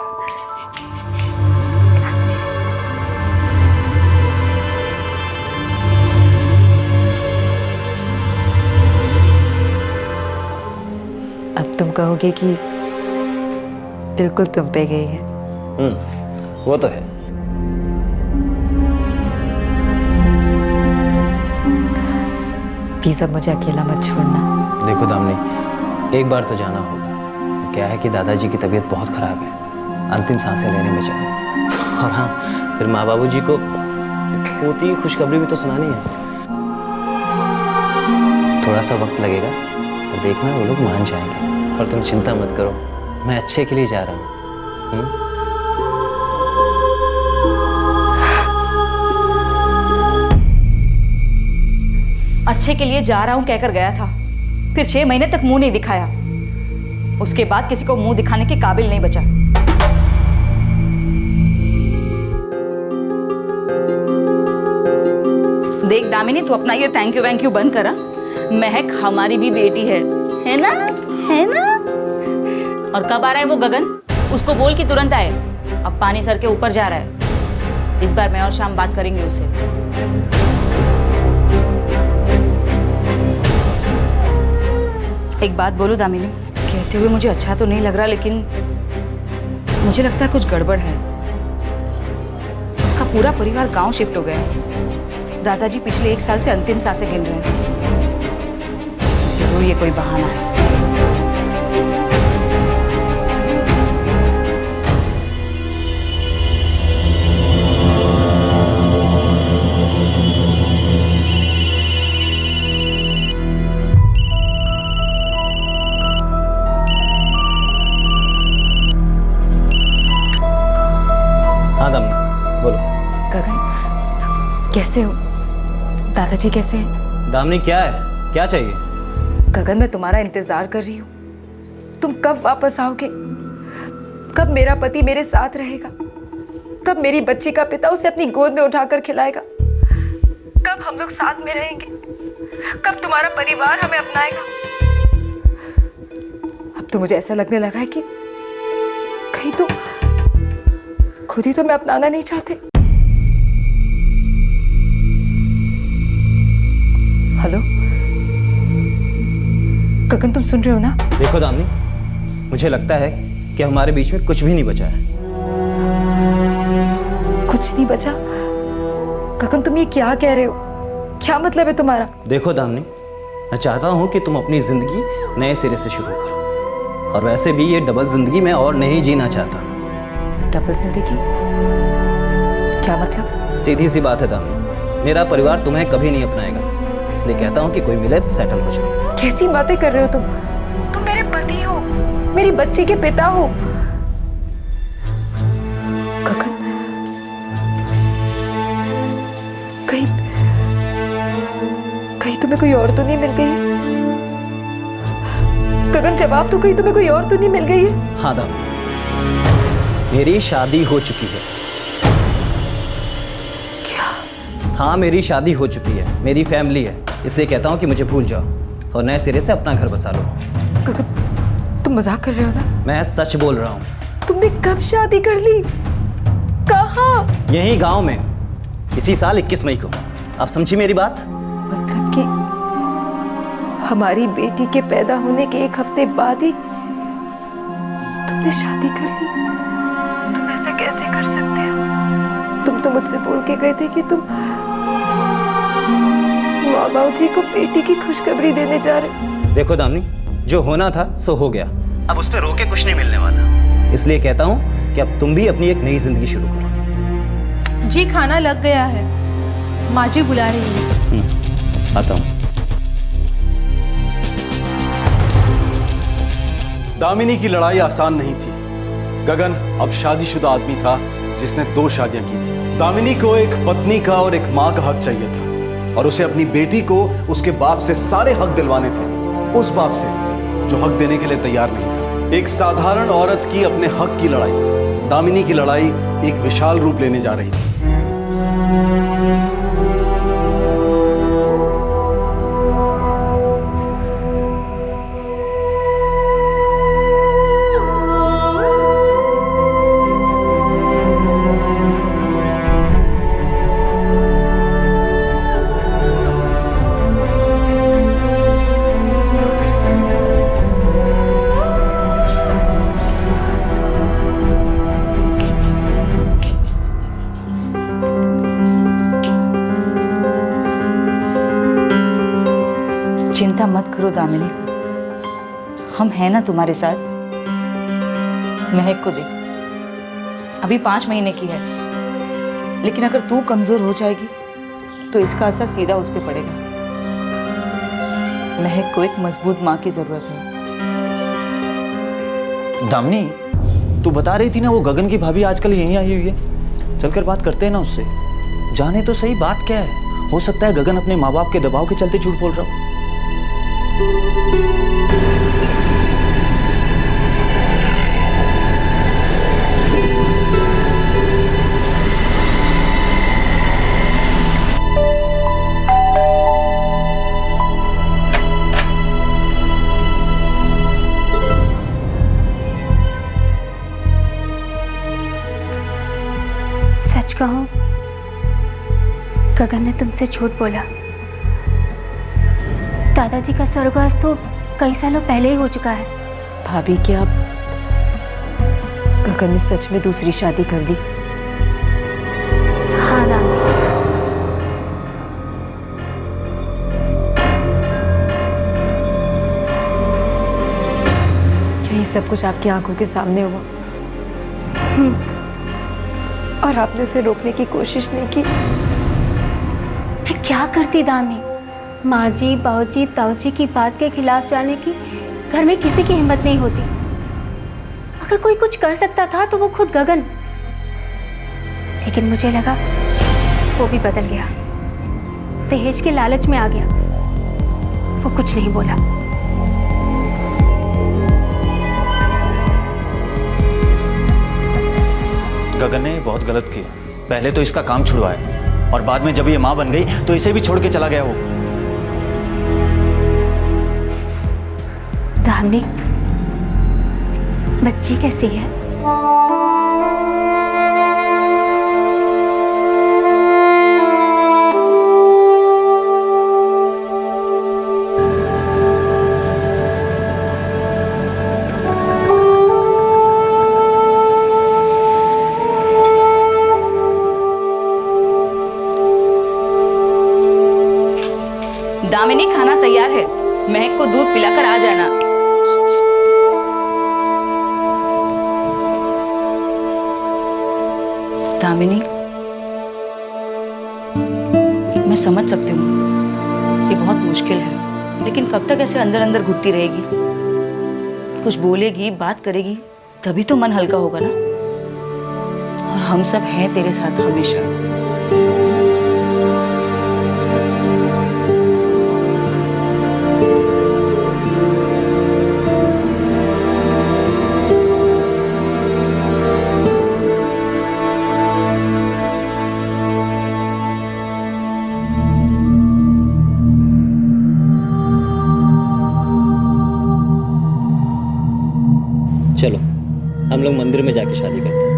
अब तुम कहोगे कि बिल्कुल तुम पे गई है। वो तो है। प्लीज अब मुझे अकेला मत छोड़ना। देखो दामिनी, एक बार तो जाना होगा। क्या है कि दादाजी की तबीयत बहुत ख़राब है, अंतिम सांसें लेने में जाए। और हाँ, फिर माँ बाबू जी को पोती की खुशखबरी भी तो सुनानी है। थोड़ा सा वक्त लगेगा, पर देखना वो लोग मान जाएंगे। और तुम चिंता मत करो, मैं अच्छे के लिए जा रहा हूँ। अच्छे के लिए जा रहा हूं कहकर गया था, फिर 6 महीने तक मुंह नहीं दिखाया। उसके बाद किसी को मुंह दिखाने के काबिल नहीं बचा। देख दामिनी, तू अपना ये थैंक यू बंद करा। महक हमारी भी बेटी है ना? है ना? और कब आ रहा है वो गगन? उसको बोल कि तुरंत आए, अब पानी सर के ऊपर जा रहा है। इस बार मैं और शाम बात करेंगे उससे। एक बात बोलूं दामिनी, कहते हुए मुझे अच्छा तो नहीं लग रहा, लेकिन मुझे लगता है कुछ गड़बड़ है। उसका पूरा परिवार गांव शिफ्ट हो गया। दादाजी पिछले 1 साल से अंतिम सांसें गिन रहे हैं। जरूर ये कोई बहाना है। कैसे हो? दादाजी कैसे हैं? दामिनी क्या है? क्या चाहिए? गगन, मैं तुम्हारा इंतजार कर रही हूँ। तुम कब वापस आओगे? कब मेरा पति मेरे साथ रहेगा? कब मेरी बच्ची का पिता उसे अपनी गोद में उठाकर खिलाएगा? कब हम लोग साथ में रहेंगे? कब तुम्हारा परिवार हमें अपनाएगा? तो मुझे ऐसा लगने लगा है कि कहीं तुम खुद ही तो मैं अपनाना नहीं चाहते। हेलो गगन, तुम सुन रहे हो ना? देखो दामिनी, मुझे लगता है कि हमारे बीच में कुछ भी नहीं बचा है। कुछ नहीं बचा? गगन, तुम ये क्या कह रहे हो? क्या मतलब है तुम्हारा? देखो दामिनी, मैं चाहता हूँ कि तुम अपनी जिंदगी नए सिरे से शुरू करो, और वैसे भी ये डबल जिंदगी मैं और नहीं जीना चाहता। डबल जिंदगी? क्या मतलब? सीधी सी बात है दामिनी, मेरा परिवार तुम्हें कभी नहीं अपनाएगा, इसलिए कहता हूँ कि कोई मिले तो सेटल हो जाओ। कैसी बातें कर रहे हो तुम? तुम मेरे पति हो, मेरी बच्ची के पिता हो। गगन, कहीं तुम्हें कोई और तो नहीं मिल गई है? गगन, जवाब तो, कहीं तुम्हें कोई और तो नहीं मिल गई है? हाँ दामिनी, मेरी शादी हो चुकी है। क्या? हाँ, मेरी शादी हो चुकी है, मेरी फैमिली है, इसलिए कहता हूँ कि मुझे भूल जाओ और नए सिरे से अपना घर बसा लो। गगन, तुम मजाक कर रहे हो ना? मैं सच बोल रहा हूँ। तुमने कब शादी कर ली? कहाँ? यही गांव में, इसी साल 21 मई को। आप समझी मेरी बात? मतलब कि हमारी बेटी के पैदा होने के 1 हफ्ते बाद ही तुमने शादी कर ली? तुम ऐसा कैसे कर सकते हो? तुम तो मुझसे बोल के गए थे कि तुम मामा जी को बेटी की खुशखबरी देने जा रहे। देखो दामिनी, जो होना था सो हो गया, अब उस पर रोके कुछ नहीं मिलने वाला, इसलिए कहता हूँ कि अब तुम भी अपनी एक नई जिंदगी शुरू करो। जी खाना लग गया है, माँ जी बुला रही है। आता हूँ। दामिनी की लड़ाई आसान नहीं थी। गगन अब शादीशुदा आदमी था जिसने 2 शादियां की थी। दामिनी को एक पत्नी का और एक माँ का हक चाहिए था, और उसे अपनी बेटी को उसके बाप से सारे हक दिलवाने थे, उस बाप से जो हक देने के लिए तैयार नहीं था। एक साधारण औरत की अपने हक की लड़ाई, दामिनी की लड़ाई एक विशाल रूप लेने जा रही थी। चिंता मत करो दामिनी, हम हैं ना तुम्हारे साथ। महक को देख, अभी 5 महीने की है, लेकिन अगर तू कमजोर हो जाएगी तो इसका असर सीधा उस पर पड़ेगा। महक को एक मजबूत माँ की जरूरत है। दामिनी, तू बता रही थी ना वो गगन की भाभी आजकल यहीं आई हुई है, चलकर बात करते हैं ना उससे, जाने तो सही बात क्या है। हो सकता है गगन अपने माँ बाप के दबाव के चलते झूठ बोल रहा हो। सच कहूं, गगन ने तुमसे झूठ बोला। दादाजी का स्वर्गवास तो कई सालों पहले ही हो चुका है। भाभी, क्या गगन ने सच में दूसरी शादी कर ली? हाँ दादी। क्या ये सब कुछ आपकी आंखों के सामने हुआ? और आपने उसे रोकने की कोशिश नहीं की? मैं क्या करती दामी? माँ जी, बाबूजी, ताऊजी की बात के खिलाफ जाने की घर में किसी की हिम्मत नहीं होती। अगर कोई कुछ कर सकता था तो वो खुद गगन, लेकिन मुझे लगा वो भी बदल गया, दहेज के लालच में आ गया। वो कुछ नहीं बोला। गगन ने बहुत गलत किया, पहले तो इसका काम छुड़वाया और बाद में जब ये माँ बन गई तो इसे भी छोड़ के चला गया वो। दामिनी, बच्ची कैसी है? दामिनी, खाना तैयार है। महक को दूध पिलाकर आ जाना। दामिनी, मैं समझ सकती हूँ ये बहुत मुश्किल है, लेकिन कब तक ऐसे अंदर अंदर घुटती रहेगी? कुछ बोलेगी, बात करेगी, तभी तो मन हल्का होगा ना। और हम सब हैं तेरे साथ हमेशा। चलो हम लोग मंदिर में जाके शादी करते हैं।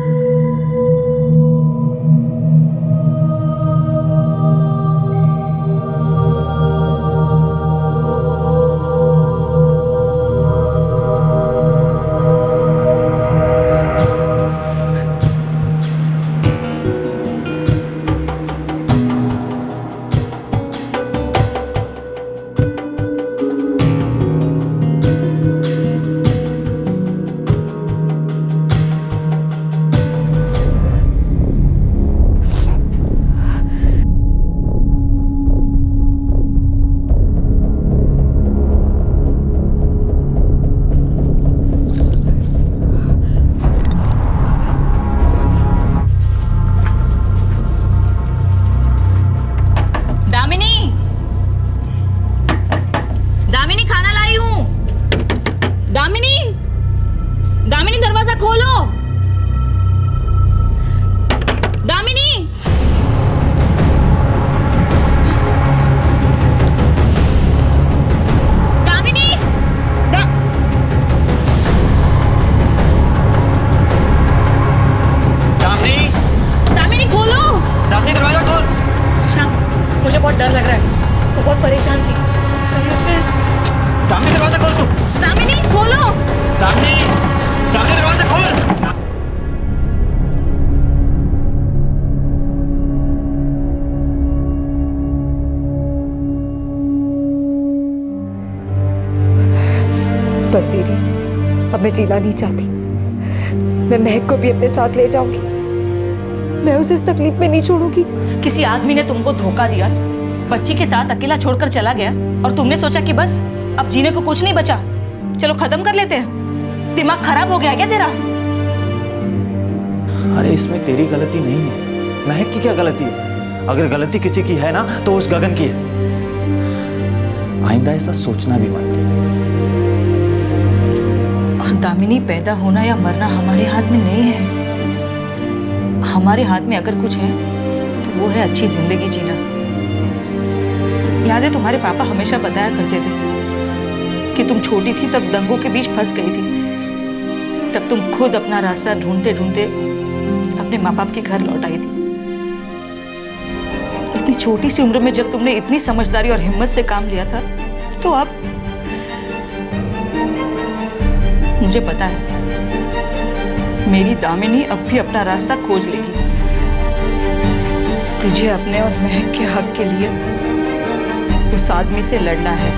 मुझे बहुत डर लग रहा है। वो बहुत परेशान थी। दामिनी, दरवाजा खोल तू। दामिनी खोलो। दामिनी, दामिनी दरवाजा खोल। बस दीदी, अब मैं जीना नहीं चाहती। मैं महक को भी अपने साथ ले जाऊंगी। मैं उसे इस तकलीफ में नहीं छोड़ूंगी। किसी आदमी ने तुमको धोखा दिया, बच्ची के साथ अकेला छोड़कर चला गया और तुमने सोचा कि बस अब जीने को कुछ नहीं बचा, चलो खत्म कर लेते हैं। दिमाग खराब हो गया क्या तेरा? अरे इसमें तेरी गलती नहीं है, महक की क्या गलती है? अगर गलती किसी की है ना तो उस गगन की है। आइंदा ऐसा सोचना भी मत। और दामिनी, पैदा होना या मरना हमारे हाथ में नहीं है। हमारे हाथ में अगर कुछ है तो वो है अच्छी जिंदगी जीना। याद है तुम्हारे पापा हमेशा बताया करते थे कि तुम छोटी थी तब दंगों के बीच फंस गई थी, तब तुम खुद अपना रास्ता ढूंढते ढूंढते अपने माँ बाप के घर लौट आई थी। इतनी छोटी सी उम्र में जब तुमने इतनी समझदारी और हिम्मत से काम लिया था, तो अब मुझे पता है मेरी दामिनी अब भी अपना रास्ता खोज लेगी। तुझे अपने और महक के हक के लिए उस आदमी से लड़ना है।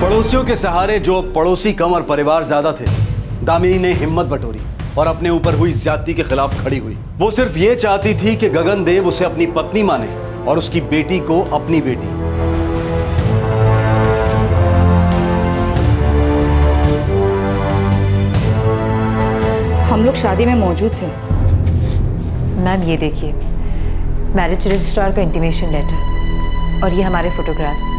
पड़ोसियों के सहारे जो पड़ोसी कम और परिवार ज्यादा थे, दामिनी ने हिम्मत बटोरी और अपने ऊपर हुई ज्यादती के खिलाफ खड़ी हुई। वो सिर्फ ये चाहती थी कि गगन देव उसे अपनी पत्नी माने और उसकी बेटी को अपनी बेटी। हम लोग शादी में मौजूद थे। मैम ये देखिए, मैरिज रजिस्ट्रार का इंटीमेशन लेटर और ये हमारे फोटोग्राफ्स।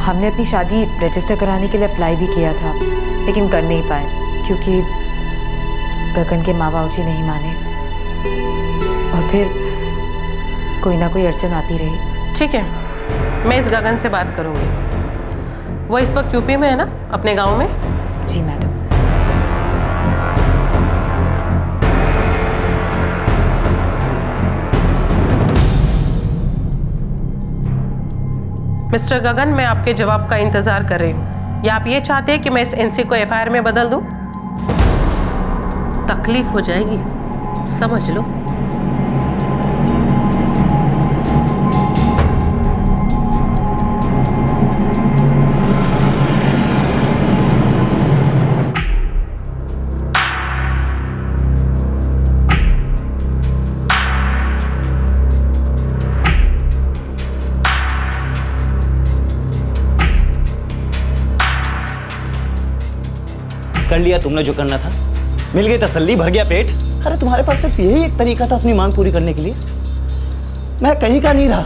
हमने अपनी शादी रजिस्टर कराने के लिए अप्लाई भी किया था, लेकिन कर नहीं पाए क्योंकि गगन के माँ बाप जी नहीं माने और फिर कोई ना कोई अड़चन आती रही। ठीक है, मैं इस गगन से बात करूंगी। वो इस वक्त यूपी में है ना, अपने गांव में? जी मैडम। मिस्टर गगन, मैं आपके जवाब का इंतजार कर रही हूँ। या आप ये चाहते हैं कि मैं इस एनसी को एफआईआर में बदल दूं? तकलीफ हो जाएगी, समझ लो। कर लिया तुमने जो करना था, मिल गई तसल्ली, भर गया पेट। अरे तुम्हारे पास सिर्फ यही एक तरीका था अपनी मांग पूरी करने के लिए। मैं कहीं का नहीं रहा,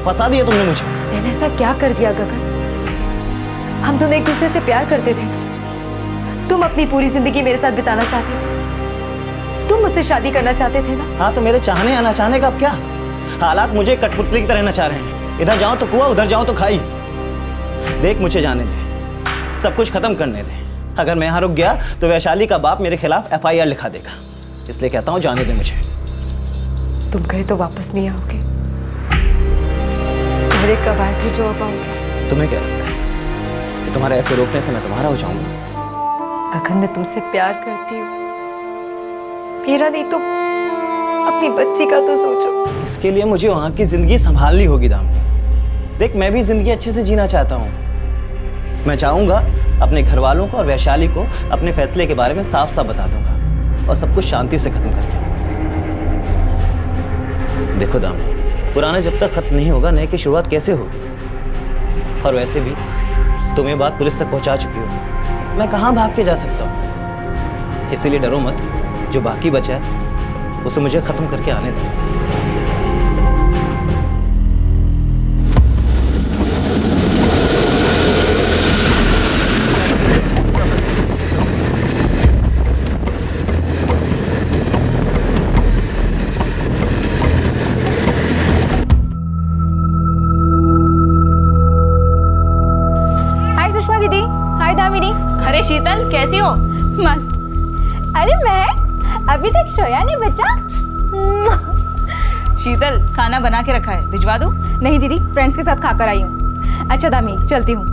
फंसा दिया तुमने मुझे। मैंने ऐसा क्या कर दिया गगन? हम दोनों एक दूसरे से प्यार करते थे ना। तुम अपनी पूरी जिंदगी मेरे साथ बिताना चाहते थे, तुम मुझसे शादी करना चाहते थे ना। हाँ, तो मेरे चाहने या ना चाहने का अब क्या? हालात मुझे कठपुतली की तरह नचा रहे हैं। इधर जाओ तो कुआं, उधर जाओ तो खाई। देख, मुझे जाने दे, सब कुछ खत्म करने दे। अगर मैं यहाँ रुक गया तो वैशाली का बाप मेरे खिलाफ एफआईआर लिखा देगा, इसलिए कहता हूँ जाने दे मुझे। तुम गए तो वापस नहीं आओगे। तुम्हारे कब आए थे जो अब आओगे? तुम्हें क्या लगता है कि तुम्हारे ऐसे रोकने से मैं तुम्हारा हो जाऊंगा? गगन, मैं तुमसे प्यार करती हूँ। मेरा नहीं तो अपनी बच्ची का तो सोचो। इसके लिए मुझे वहाँ की जिंदगी संभालनी होगी दाम। देख, मैं भी जिंदगी अच्छे से जीना चाहता हूँ। मैं चाहूंगा अपने घर वालों को और वैशाली को अपने फैसले के बारे में साफ साफ बता दूंगा और सब कुछ शांति से खत्म करके। देखो दाम, पुराना जब तक खत्म नहीं होगा, नए की शुरुआत कैसे होगी? और वैसे भी तुम ये बात पुलिस तक पहुंचा चुकी हो, मैं कहाँ भाग के जा सकता हूँ? इसीलिए डरो मत, जो बाकी बचा है उसे मुझे खत्म करके आने दो। अरे शीतल, कैसी हो? मस्त। अरे मैं अभी तक सोया नहीं बच्चा। शीतल, खाना बना के रखा है, भिजवा दूं? नहीं दीदी, फ्रेंड्स के साथ खाकर आई हूँ। अच्छा दामी, चलती हूँ।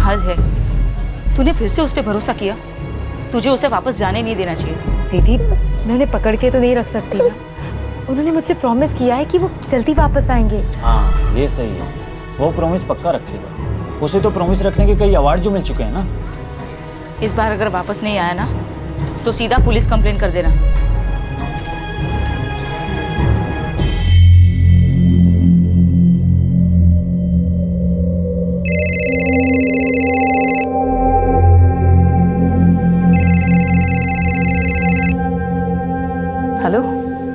हद है, तूने फिर से उस पर भरोसा किया। तुझे उसे वापस जाने नहीं देना चाहिए था। दीदी, मैं उन्हें पकड़ के तो नहीं रख सकती ना। उन्होंने मुझसे प्रॉमिस किया है कि वो जल्दी वापस आएंगे। हाँ, ये सही है, वो प्रॉमिस पक्का रखेगा। उसे तो प्रॉमिस रखने के कई अवार्ड जो मिल चुके हैं ना। इस बार अगर वापस नहीं आया ना तो सीधा पुलिस कंप्लेंट कर देना। हेलो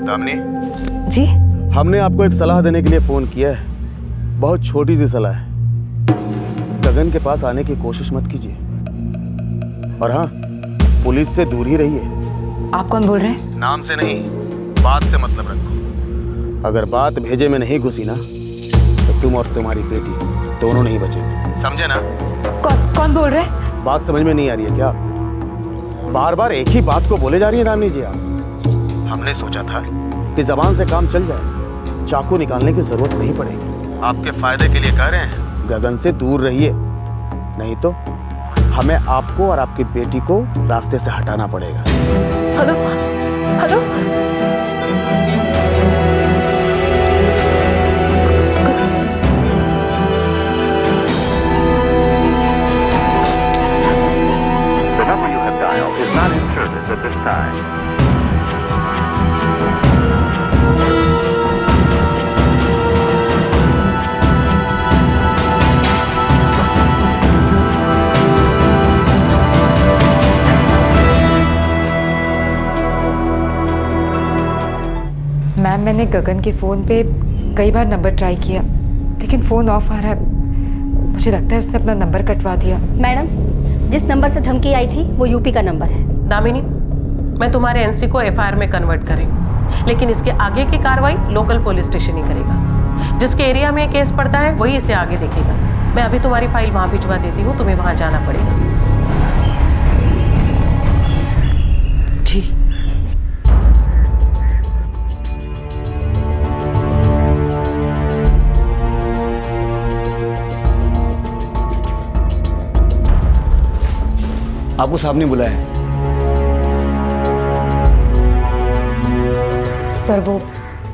दामिनी जी, हमने आपको एक सलाह देने के लिए फोन किया है। बहुत छोटी सी सलाह है। गगन के पास आने की कोशिश मत कीजिए, और हाँ, पुलिस से दूर ही रहिए। आप कौन बोल रहे हैं? नाम से नहीं, बात से मतलब रखो। अगर बात भेजे में नहीं घुसी ना तो तुम और तुम्हारी बेटी दोनों नहीं बचेंगे, समझे ना? कौन बोल रहे हैं? बात समझ में नहीं आ रही है क्या? बार बार एक ही बात को बोले जा रही है दामिनी जी आप। हमने सोचा था कि जबान से काम चल जाए, चाकू निकालने की जरूरत नहीं पड़ेगी। आपके फायदे के लिए कह रहे हैं, गगन से दूर रहिए, नहीं तो हमें आपको और आपकी बेटी को रास्ते से हटाना पड़ेगा। Hello hello, The number you have dialed is not in service at this time. Ma'am, मैंने गगन के फ़ोन पे कई बार नंबर ट्राई किया, लेकिन फ़ोन ऑफ आ रहा है। मुझे लगता है उसने अपना नंबर कटवा दिया। मैडम, जिस नंबर से धमकी आई थी वो यूपी का नंबर है। दामिनी, मैं तुम्हारे एनसी को एफआईआर में कन्वर्ट करेंगे, लेकिन इसके आगे की कार्रवाई लोकल पुलिस स्टेशन ही करेगा। जिसके एरिया में केस पड़ता है वही इसे आगे देखेगा। मैं अभी तुम्हारी फाइल वहां भिजवा देती हूँ, तुम्हें वहां जाना पड़ेगा। जी। आपको साहब ने बुलाया है। सर वो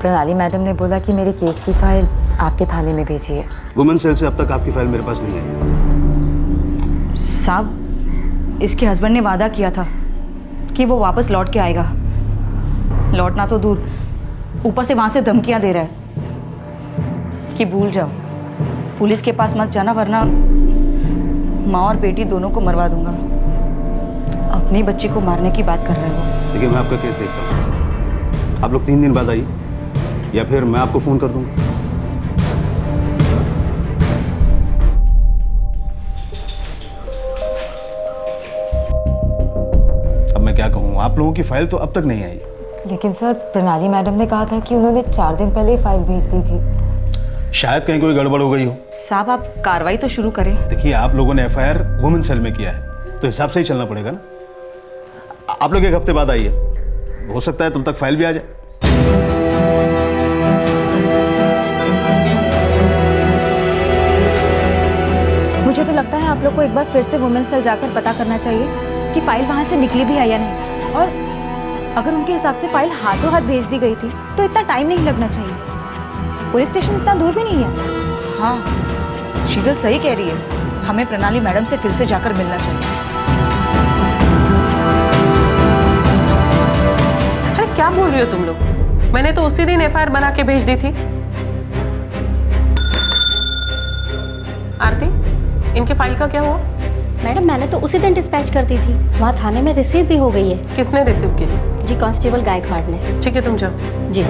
प्रणाली मैडम ने बोला कि मेरे केस की फाइल आपके थाने में भेजी है। वुमेन सेल से अब तक आपकी फाइल मेरे पास नहीं आई। साहब, इसके हस्बैंड ने वादा किया था कि वो वापस लौट के आएगा। लौटना तो दूर, ऊपर से वहां से धमकियां दे रहा है कि भूल जाओ, पुलिस के पास मत जाना वरना माँ और बेटी दोनों को मरवा दूंगा। अपनी बच्ची को मारने की बात कर रहा है वो। देखिए, मैं आपका केस देखता हूँ। आप लोग 3 दिन बाद आइए या फिर मैं आपको फ़ोन कर दूंगा। अब मैं क्या कहूँ, आप लोगों की फाइल तो अब तक नहीं आई। लेकिन सर प्रणाली मैडम ने कहा था कि उन्होंने 4 दिन पहले फाइल भेज दी थी। शायद कहीं कोई गड़बड़ हो गई हो। साहब, आप कार्रवाई तो शुरू करें। देखिए, आप लोगों ने एफआईआर वुमेन सेल में किया है तो हिसाब से ही चलना पड़ेगा ना। आप लोग 1 हफ्ते बाद आइए, हो सकता है तब तक फाइल भी आ जाए। मुझे तो लगता है आप लोग को एक बार फिर से वुमेन सेल जाकर पता करना चाहिए कि फाइल वहाँ से निकली भी है या नहीं, और अगर उनके हिसाब से फाइल हाथों हाथ भेज दी गई थी तो इतना टाइम नहीं लगना चाहिए। पुलिस स्टेशन इतना दूर भी नहीं है। हाँ, शीतल सही कह रही है, हमें प्रणाली मैडम से फिर से जाकर मिलना चाहिए। अरे क्या बोल रही हो तुम लोग? मैंने तो उसी दिन एफआईआर बना के भेज दी थी। आरती, इनके फाइल का क्या हुआ? मैडम, मैंने तो उसी दिन डिस्पैच कर दी थी, वहाँ थाने में रिसीव भी हो गई है। किसने रिसीव की थी? जी, कांस्टेबल गायकवाड़ ने। ठीक है, तुम जाओ। जी।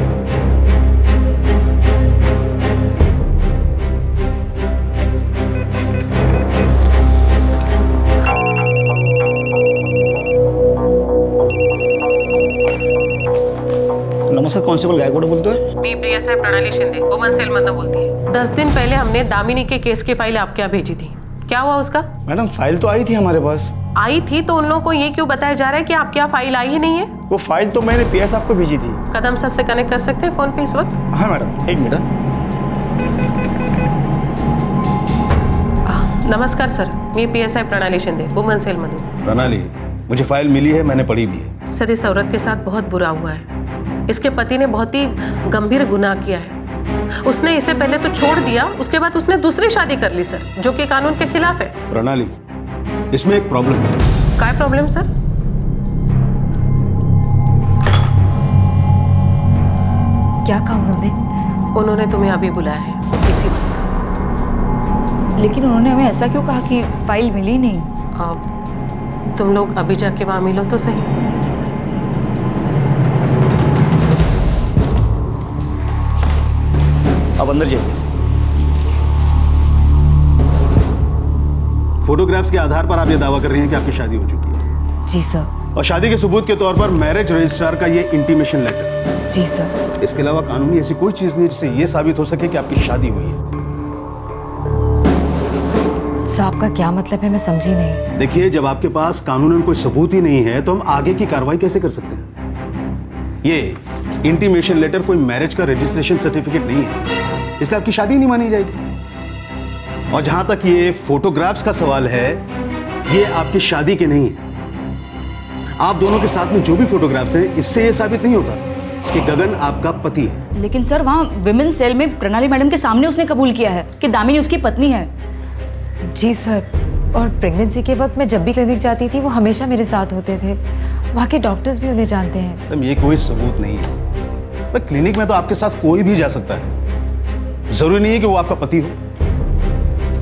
नमस्कार, कांस्टेबल गायकवाड़ बोलते हैं। मी PSI प्रणाली शिंदे, वुमेन सेल मधनं बोलती है। 10 दिन पहले हमने दामिनी के केस की फाइल आपके यहाँ भेजी थी, क्या हुआ उसका? मैडम, फाइल तो आई थी हमारे पास। आई थी तो उन लोगों को ये क्यों बताया जा रहा है कि आपके यहाँ फाइल आई ही नहीं है? वो फाइल तो मैंने PS आपको भेजी थी। कदम सर से कनेक्ट कर सकते हैं फोन पे इस वक्त? हाँ मैडम, 1 मिनट। नमस्कार सर, मी PSI प्रणाली शिंदे, वुमेन सेल मधून। प्रणाली, मुझे फाइल मिली है, मैंने पढ़ी भी है। सर, इस औरत के साथ बहुत बुरा हुआ है। इसके पति ने बहुत ही गंभीर गुनाह किया है। उसने इसे पहले तो छोड़ दिया, उसके बाद उसने दूसरी शादी कर ली सर, जो कि कानून के खिलाफ है। प्रणाली, इसमें एक प्रॉब्लम है। क्या प्रॉब्लम सर? क्या कहा उन्होंने? उन्होंने तुम्हें अभी बुलाया है इसी वक्त। लेकिन उन्होंने हमें ऐसा क्यों कहा कि फाइल मिली नहीं? तुम लोग अभी जाके वहां मिलो तो सही। अब अंदर जाइए। फोटोग्राफ्स के आधार पर आप ये दावा कर रही हैं कि आपकी शादी हो चुकी है? जी सर। और शादी के सबूत के तौर पर मैरिज रजिस्ट्रार का ये इंटीमेशन लेटर? जी सर। इसके अलावा कानूनी ऐसी कोई चीज नहीं जिससे ये साबित हो सके कि आपकी शादी हुई है? साहब का क्या मतलब है, मैं समझी नहीं। देखिए, जब आपके पास कानूनन कोई सबूत ही नहीं है तो हम आगे की कार्रवाई कैसे कर सकते हैं? ये इंटीमेशन लेटर कोई मैरिज का रजिस्ट्रेशन सर्टिफिकेट नहीं है, इसलिए आपकी शादी नहीं मानी जाएगी। और जहां तक ये फोटोग्राफ्स का सवाल है, ये आपकी शादी के नहीं है। आप दोनों के साथ में जो भी फोटोग्राफ्स हैं, इससे ये साबित नहीं होता कि गगन आपका पति है। लेकिन सर, वहाँ विमेन सेल में प्रणाली मैडम के सामने उसने कबूल किया है कि दामिनी उसकी पत्नी है। जी सर, और प्रेगनेंसी के वक्त मैं जब भी क्लिनिक जाती थी वो हमेशा मेरे साथ होते थे। वहाँ के डॉक्टर्स भी उन्हें जानते हैं। मैडम, ये कोई सबूत नहीं है। पर क्लिनिक में तो आपके साथ कोई भी जा सकता है, जरूरी नहीं है कि वो आपका पति हो।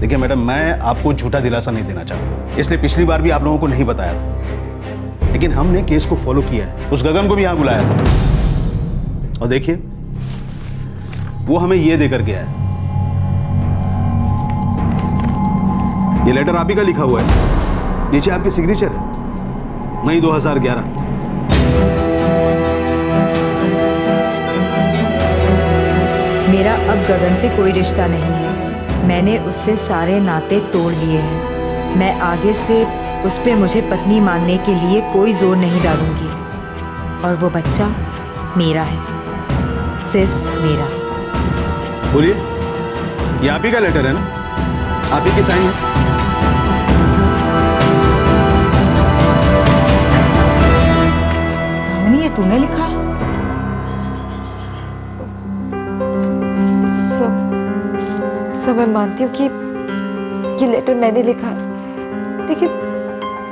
देखिए मैडम, मैं आपको झूठा दिलासा नहीं देना चाहता, इसलिए पिछली बार भी आप लोगों को नहीं बताया था। लेकिन हमने केस को फॉलो किया है, उस गगन को भी यहाँ बुलाया था। और देखिए, वो हमें ये देकर गया है। ये लेटर आप ही का लिखा हुआ है, नीचे आपकी सिग्नेचर है, मई 2011। मेरा अब गगन से कोई रिश्ता नहीं है। मैंने उससे सारे नाते तोड़ लिए हैं। मैं आगे से उस पे मुझे पत्नी मानने के लिए कोई जोर नहीं डालूंगी। और वो बच्चा मेरा है, सिर्फ मेरा। बोलिए, ये आप ही का लेटर है ना? आप ही की साइन है? दामिनी, ये तूने लिखा है? सब मैं मानती हूँ कि ये लेटर मैंने लिखा है,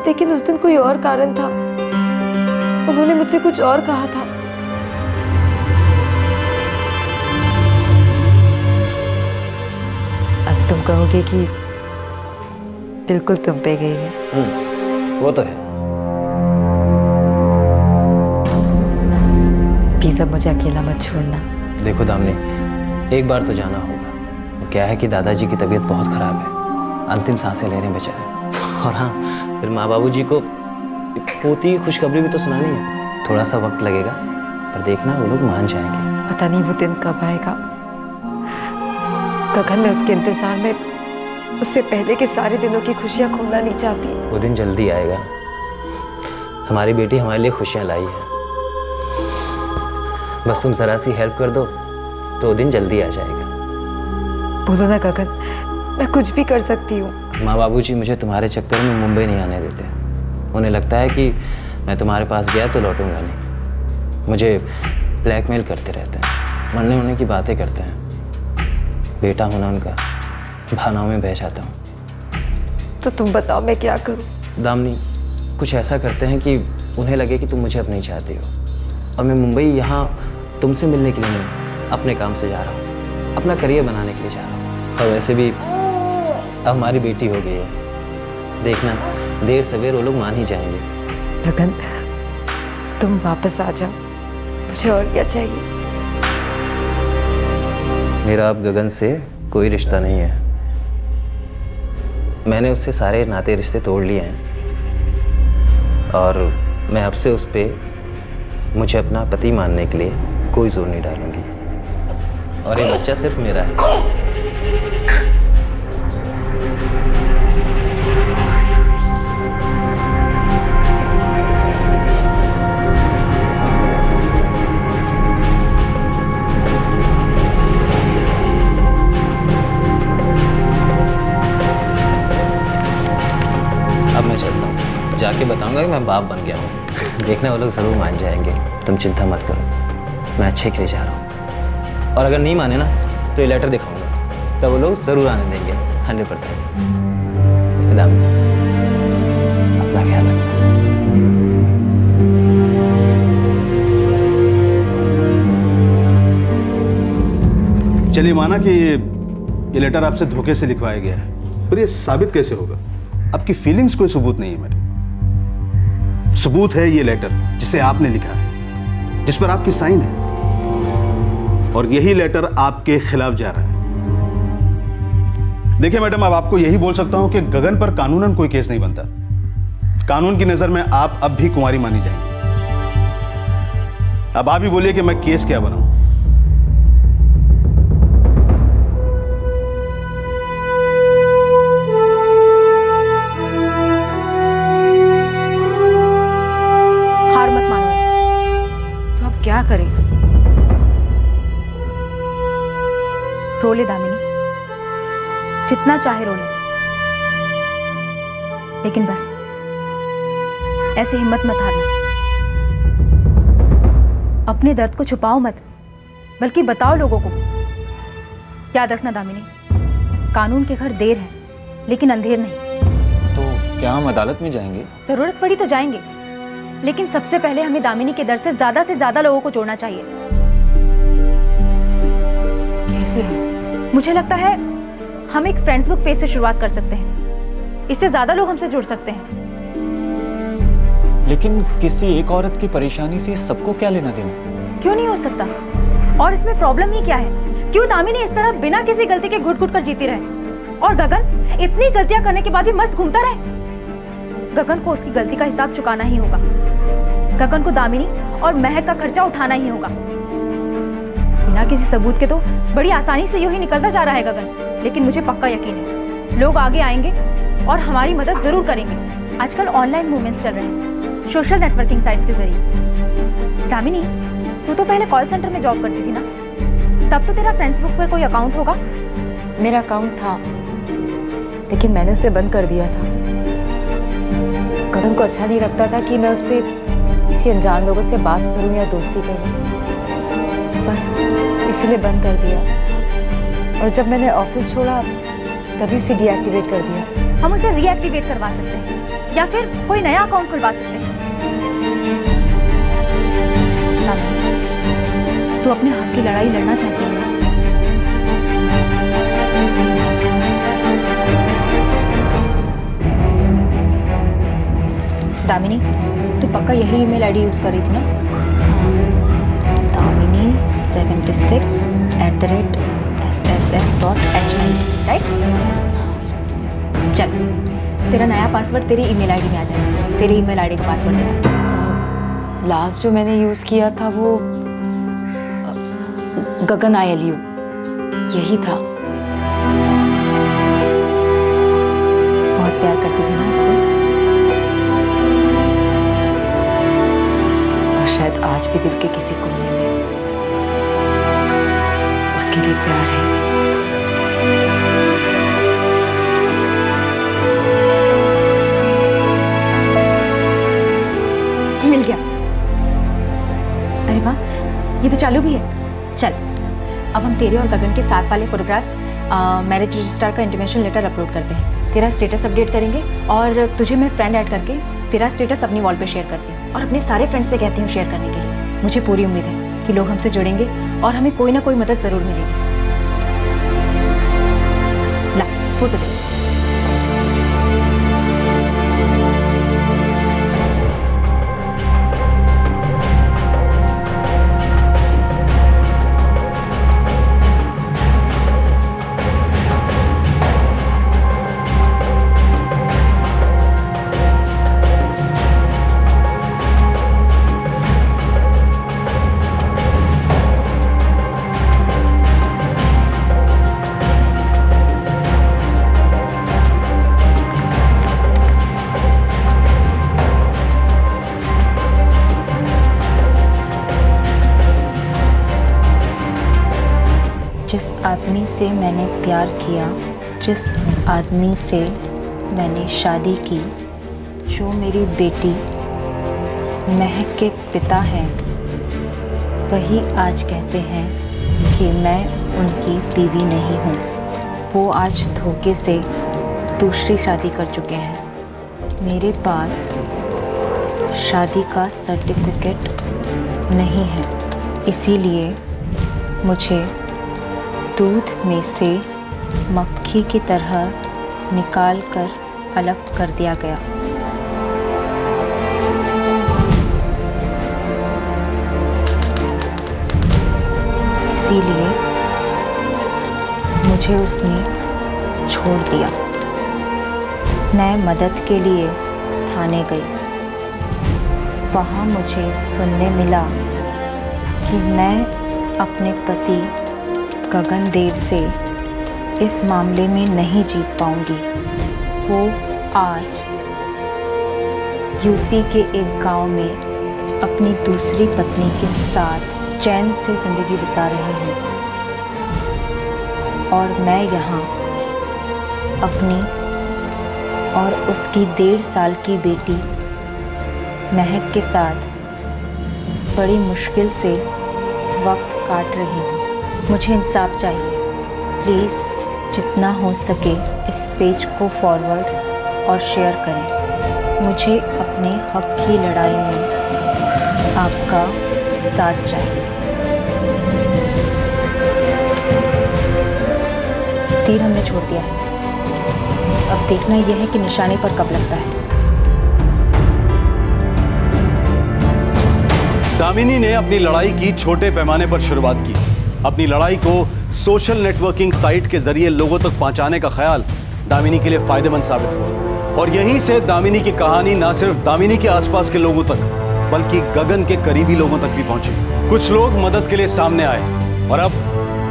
लेकिन उस दिन कोई और कारण था। उन्होंने मुझसे कुछ और कहा था। अब तुम कहोगे कि बिल्कुल तुम पे गई है। वो तो है। प्लीज अब मुझे अकेला मत छोड़ना। देखो दामिनी, एक बार तो जाना होगा। वो क्या है कि दादाजी की तबीयत बहुत ख़राब है, अंतिम सांसें ले रहे हैं बेचारे। और हाँ, फिर माँ बाबू जी को पोती खुशखबरी भी तो सुनानी है। थोड़ा सा वक्त लगेगा, पर देखना वो लोग मान जाएंगे। पता नहीं वो दिन कब आएगा। गगन, मैं उसके इंतजार में उससे पहले के सारे दिनों की खुशियाँ खोना नहीं चाहती। वो दिन जल्दी आएगा। हमारी बेटी हमारे लिए खुशियाँ लाई है। बस तुम जरा सी हेल्प कर दो तो वो दिन जल्दी आ जाएगा। बोलो ना गगन, मैं कुछ भी कर सकती हूँ। माँ बाबूजी मुझे तुम्हारे चक्कर में मुंबई नहीं आने देते। उन्हें लगता है कि मैं तुम्हारे पास गया तो लौटूंगा नहीं। मुझे ब्लैकमेल करते रहते हैं, मरने होने की बातें करते हैं। बेटा होना उनका भावनाओं में बह जाता हूँ। तो तुम बताओ मैं क्या करूँ? दामिनी, कुछ ऐसा करते हैं कि उन्हें लगे कि तुम मुझे अब नहीं चाहती हो। और मैं मुंबई यहाँ तुमसे मिलने के लिए नहीं, अपने काम से जा रहा हूँ, अपना करियर बनाने के लिए जा रहा हूँ। और वैसे भी अब हमारी बेटी हो गई है। देखना, देर सवेर वो लोग मान ही जाएंगे। गगन, तुम वापस आ जाओ, मुझे और क्या चाहिए? मेरा अब गगन से कोई रिश्ता नहीं है। मैंने उससे सारे नाते रिश्ते तोड़ लिए हैं और मैं अब से उस पे मुझे अपना पति मानने के लिए कोई जोर नहीं डालूंगी। और ये बच्चा सिर्फ मेरा है। अब मैं चलता हूँ, जाके बताऊंगा कि मैं बाप बन गया हूँ। देखना वो लोग ज़रूर मान जाएंगे। तुम चिंता मत करो, मैं अच्छे के लिए जा रहा हूँ। और अगर नहीं माने ना तो ये लेटर दिखाऊंगा, तब वो लोग ज़रूर आने देंगे 100%। दामिनी, अपना ख्याल रखना। चलिए, माना कि ये लेटर आपसे धोखे से लिखवाया गया है, पर ये साबित कैसे होगा? आपकी फीलिंग्स कोई सबूत नहीं है मेरे। सबूत है ये लेटर जिसे आपने लिखा है, जिस पर आपकी साइन है, और यही लेटर आपके खिलाफ जा रहा है। देखिए मैडम, अब आपको यही बोल सकता हूं कि गगन पर कानूनन कोई केस नहीं बनता। कानून की नजर में आप अब भी कुंवारी मानी जाएंगी। अब आप ही बोलिए कि मैं केस क्या बनाऊं? हार मत मानो। तो अब क्या करें? रो ले दामिनी, जितना चाहे रो ले, लेकिन बस ऐसे हिम्मत मत हारना। अपने दर्द को छुपाओ मत, बल्कि बताओ लोगों को। याद रखना दामिनी, कानून के घर देर है लेकिन अंधेर नहीं। तो क्या हम अदालत में जाएंगे? जरूरत पड़ी तो जाएंगे, लेकिन सबसे पहले हमें दामिनी के दर्द से ज्यादा लोगों को जोड़ना चाहिए। कैसे है? मुझे लगता है हम एक फ्रेंड्स बुक पेज से शुरुआत कर सकते हैं। इससे ज्यादा लोग हमसे जुड़ सकते हैं। लेकिन किसी एक औरत की परेशानी से सबको क्या लेना देना? क्यों नहीं हो सकता? और इसमें प्रॉब्लम ही क्या है? क्यों दामिनी इस तरह बिना किसी गलती के घुट-घुट कर जीती रहे, और गगन इतनी गलतियां करने के बाद भी मस्त घूमता रहे? गगन को उसकी गलती का हिसाब चुकाना ही होगा। गगन को दामिनी और महक का खर्चा उठाना ही होगा। बिना किसी सबूत के तो बड़ी आसानी से यूं ही निकलता जा रहा है गगन। लेकिन मुझे पक्का यकीन है लोग आगे आएंगे और हमारी मदद जरूर करेंगे। आजकल ऑनलाइन मूवमेंट्स चल रहे हैं, सोशल नेटवर्किंग साइट्स के जरिए। दामिनी, तू तो पहले कॉल सेंटर में जॉब करती थी ना, तब तो तेरा फेसबुक पर कोई अकाउंट होगा? मेरा अकाउंट था, लेकिन मैंने उसे बंद कर दिया था। गगन को अच्छा नहीं लगता था कि मैं उस पर किसी अनजान लोगों से बात करूं या दोस्ती करूं, बस इसीलिए बंद कर दिया। और जब मैंने ऑफिस छोड़ा तभी उसे डीएक्टिवेट कर दिया। हम उसे रीएक्टिवेट करवा सकते हैं या फिर कोई नया अकाउंट खुलवा सकते हैं। तू अपने हक की लड़ाई लड़ना चाहती है? दामिनी, तू पक्का यही ईमेल आईडी यूज कर रही थी ना? Damini 76@sss.hi, right? चल, तेरा नया पासवर्ड तेरी ईमेल आईडी में आ जाएगा। तेरी ईमेल आईडी का पासवर्ड बता। लास्ट जो मैंने यूज़ किया था वो गगन ILU यही था। बहुत प्यार करती थी ना उससे? और शायद आज भी दिल के किसी कोने में उसके लिए प्यार है। मिल गया। अरे वाह, ये तो चालू भी है। चल, अब हम तेरे और गगन के साथ वाले फोटोग्राफ्स मैरिज रजिस्ट्रार का इंटीमेशन लेटर अपलोड करते हैं। तेरा स्टेटस अपडेट करेंगे और तुझे मैं फ्रेंड ऐड करके तेरा स्टेटस अपनी वॉल पे शेयर करती हूँ और अपने सारे फ्रेंड्स से कहती हूँ शेयर करने के लिए। मुझे पूरी उम्मीद है कि लोग हमसे जुड़ेंगे और हमें कोई ना कोई मदद ज़रूर मिलेगी। ला, फोटो दे। जिस आदमी से मैंने प्यार किया, जिस आदमी से मैंने शादी की, जो मेरी बेटी महक के पिता हैं, वही आज कहते हैं कि मैं उनकी बीवी नहीं हूँ। वो आज धोखे से दूसरी शादी कर चुके हैं। मेरे पास शादी का सर्टिफिकेट नहीं है, इसीलिए मुझे दूध में से मक्खी की तरह निकाल कर अलग कर दिया गया। इसीलिए मुझे उसने छोड़ दिया। मैं मदद के लिए थाने गई। वहाँ मुझे सुनने मिला कि मैं अपने पति गगन देव से इस मामले में नहीं जीत पाऊंगी। वो आज यूपी के एक गांव में अपनी दूसरी पत्नी के साथ चैन से ज़िंदगी बिता रहे हैं और मैं यहाँ अपनी और उसकी 1.5 साल की बेटी महक के साथ बड़ी मुश्किल से वक्त काट रही हूँ। मुझे इंसाफ चाहिए। प्लीज़ जितना हो सके इस पेज को फॉरवर्ड और शेयर करें। मुझे अपने हक की लड़ाई में आपका साथ चाहिए। तीर हमने छोड़ दिया है, अब देखना यह है कि निशाने पर कब लगता है। दामिनी ने अपनी लड़ाई की छोटे पैमाने पर शुरुआत की। अपनी लड़ाई को सोशल नेटवर्किंग साइट के जरिए लोगों तक पहुंचाने का ख्याल दामिनी के लिए फायदेमंद साबित हुआ और यहीं से दामिनी की कहानी न सिर्फ दामिनी के आसपास के लोगों तक बल्कि गगन के करीबी लोगों तक भी पहुंची। कुछ लोग मदद के लिए सामने आए और अब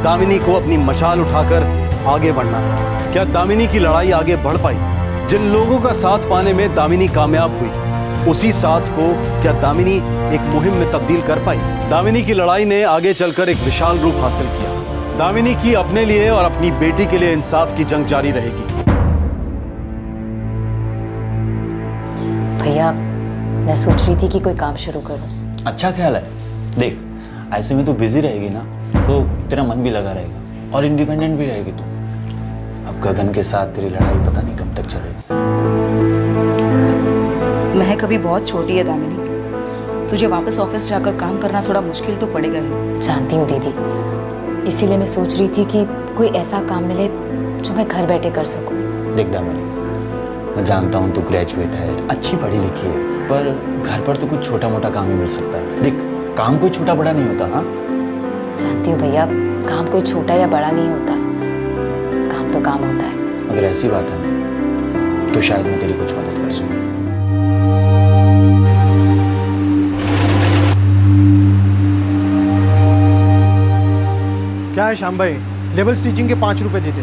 दामिनी को अपनी मशाल उठाकर आगे बढ़ना था। क्या दामिनी की लड़ाई आगे बढ़ पाई? जिन लोगों का साथ पाने में दामिनी कामयाब हुई, उसी साथ को क्या दामिनी एक मुहिम में तब्दील कर पाई? दामिनी की लड़ाई ने आगे चलकर एक विशाल रूप हासिल किया। दामिनी की अपने लिए और अपनी बेटी के लिए इंसाफ की जंग जारी रहेगी। भैया, मैं सोच रही थी कि कोई काम शुरू करूं। अच्छा ख्याल है। देख, ऐसे में तू बिजी रहेगी ना तो तेरा मन भी लगा रहेगा और इंडिपेंडेंट भी रहेगी तू। अब गगन के साथ तेरी लड़ाई पता नहीं कब तक चलेगी। महक अभी बहुत छोटी है दामिनी, तुझे वापस ऑफिस जाकर काम करना थोड़ा मुश्किल तो पड़ेगा ही। जानती हूँ दीदी, इसीलिए मैं सोच रही थी कि कोई ऐसा काम मिले जो मैं घर बैठे कर सकूं। देख दामिनी, मैं जानता हूँ तू ग्रेजुएट है, अच्छी पढ़ी लिखी है, पर घर पर तो कुछ छोटा मोटा काम ही मिल सकता है। देख, काम कोई छोटा बड़ा नहीं होता। हाँ, जानती हूँ भैया, काम कोई छोटा या बड़ा नहीं होता, काम तो काम होता है। अगर ऐसी बात है ना तो शायद मैं तेरी कुछ मदद कर सकूं। क्या है श्याम भाई, लेबल स्टिचिंग के 5 रुपए देते।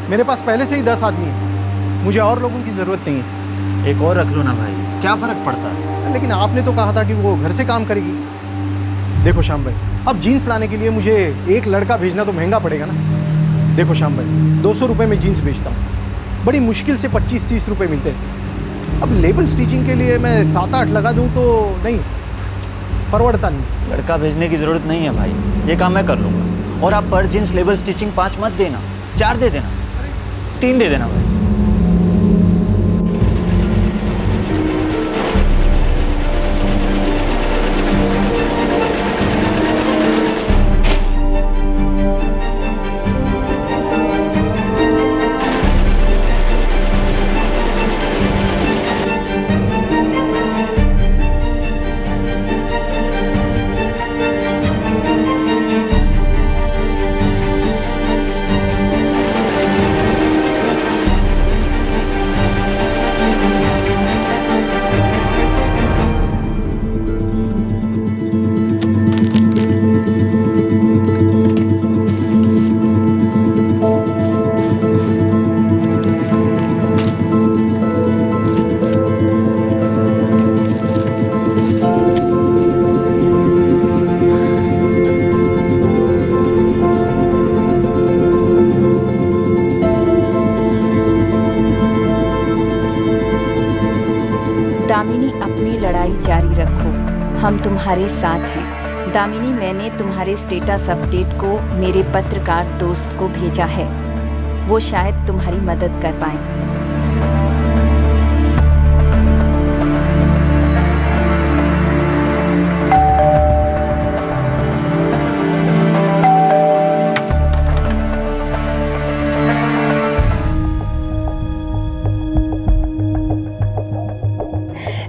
मेरे पास पहले से ही 10 आदमी है, मुझे और लोगों की ज़रूरत नहीं है। एक और रख लो ना भाई, क्या फ़र्क पड़ता है? लेकिन आपने तो कहा था कि वो घर से काम करेगी। देखो श्याम भाई, अब जीन्स लाने के लिए मुझे एक लड़का भेजना तो महंगा पड़ेगा ना। देखो श्याम भाई, 200 रुपये में जीन्स बेचता हूँ, बड़ी मुश्किल से 25-30 रुपये मिलते हैं। अब लेबल स्टिचिंग के लिए मैं 7-8 लगा दूँ तो नहीं, परवड़ता नहीं। लड़का भेजने की ज़रूरत नहीं है भाई, ये काम मैं कर लूँगा। और आप पर जीन्स लेबल स्टिचिंग 5 मत देना, 4 दे देना, 3 दे देना भाई। दामिनी, अपनी लड़ाई जारी रखो, हम तुम्हारे साथ हैं। दामिनी, मैंने तुम्हारे स्टेटस अपडेट को मेरे पत्रकार दोस्त को भेजा है, वो शायद तुम्हारी मदद कर पाए।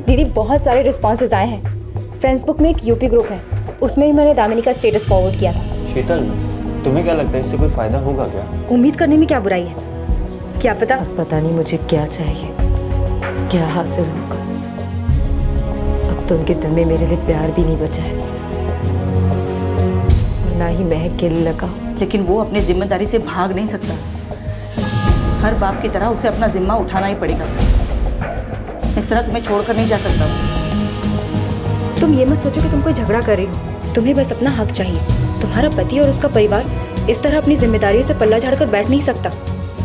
दीदी, बहुत सारे रिस्पॉन्सेज आए हैं। फेसबुक में एक यूपी ग्रुप है, उसमें ही मैंने दामिनी का स्टेटस फॉरवर्ड किया था। शीतल, तुम्हें क्या लगता है इससे कोई फायदा होगा क्या? उम्मीद करने में क्या बुराई है, क्या पता। अब पता नहीं मुझे क्या चाहिए, क्या हासिल होगा। अब तो उनके दिल में मेरे लिए प्यार भी नहीं बचा है, और ना ही महक के लिए लगा। लेकिन वो अपनी जिम्मेदारी से भाग नहीं सकता, हर बाप की तरह उसे अपना जिम्मा उठाना ही पड़ेगा। इस तरह तुम्हें छोड़कर नहीं जा सकता। तुम ये मत सोचो कि तुम कोई झगड़ा कर रही हो, तुम्हें बस अपना हक चाहिए। तुम्हारा पति और उसका परिवार इस तरह अपनी जिम्मेदारियों से पल्ला झाड़कर बैठ नहीं सकता,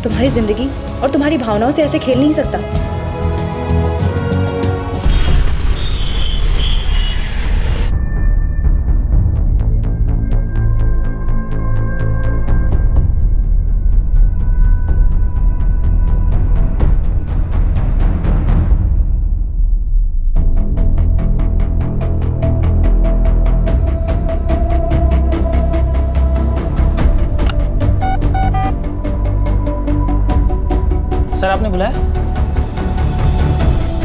तुम्हारी जिंदगी और तुम्हारी भावनाओं से ऐसे खेल नहीं सकता। सर, आपने बुलाया?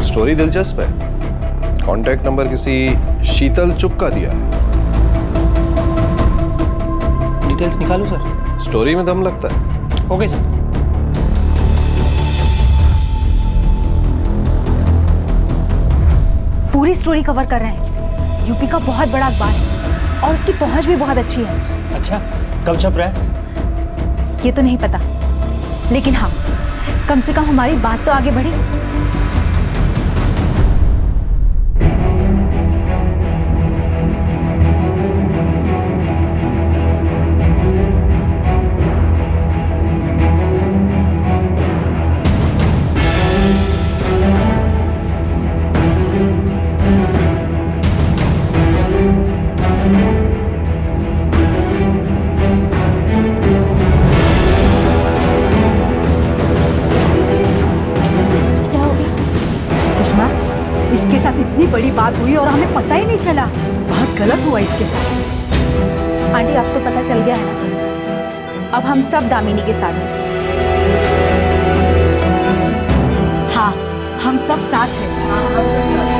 स्टोरी दिलचस्प है। कांटेक्ट नंबर किसी शीतल चुग का दिया है। डिटेल्स निकालूं सर? स्टोरी में दम लगता है। Okay sir. पूरी स्टोरी कवर कर रहे हैं। यूपी का बहुत बड़ा अखबार है और उसकी पहुंच भी बहुत अच्छी है। अच्छा, कब छप रहा है? ये तो नहीं पता, लेकिन हाँ, कम से कम हमारी बात तो आगे बढ़ी। इसके साथ इतनी बड़ी बात हुई और हमें पता ही नहीं चला। बहुत गलत हुआ इसके साथ। आंटी, अब तो पता चल गया है ना, अब हम सब दामिनी के साथ हैं। हाँ, हम सब साथ हैं। हाँ, हम सब साथ हैं।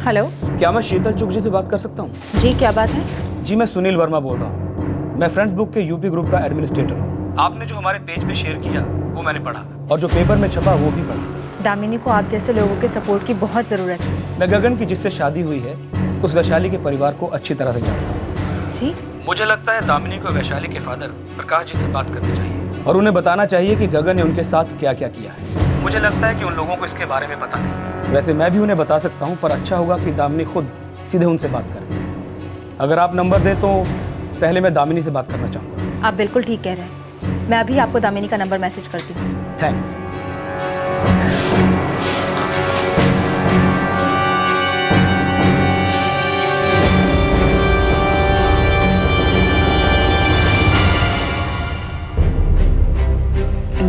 हेलो, क्या मैं शीतल चुग जी से बात कर सकता हूँ? जी क्या बात है? जी मैं सुनील वर्मा बोल रहा हूँ। मैं फ्रेंड्स बुक के यूपी ग्रुप का एडमिनिस्ट्रेटर हूँ। आपने जो हमारे पेज पे शेयर किया वो मैंने पढ़ा और जो पेपर में छपा वो भी पढ़ा। दामिनी को आप जैसे लोगों के सपोर्ट की बहुत ज़रूरत है। मैं गगन की जिससे शादी हुई है उस वैशाली के परिवार को अच्छी तरह से जानता हूँ। जी? मुझे लगता है दामिनी को वैशाली के फादर प्रकाश जी से बात करनी चाहिए और उन्हें बताना चाहिए कि गगन ने उनके साथ क्या क्या किया है। मुझे लगता है कि उन लोगों को इसके बारे में पता नहीं। वैसे मैं भी उन्हें बता सकता हूँ, पर अच्छा होगा कि दामिनी खुद सीधे उनसे बात करें। अगर आप नंबर दें तो पहले मैं दामिनी से बात करना चाहूँगा। आप बिल्कुल ठीक कह रहे हैं। मैं अभी आपको दामिनी का नंबर मैसेज करती हूँ। थैंक्स।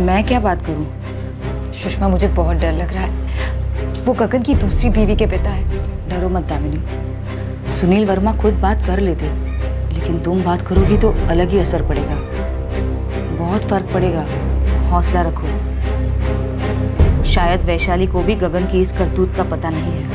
मैं क्या बात करूं? सुषमा, मुझे बहुत डर लग रहा है। वो गगन की दूसरी बीवी के पिता है। डरो मत दामिनी, सुनील वर्मा खुद बात कर लेते, लेकिन तुम बात करोगी तो अलग ही असर पड़ेगा, बहुत फर्क पड़ेगा। हौसला रखो। शायद वैशाली को भी गगन की इस करतूत का पता नहीं है।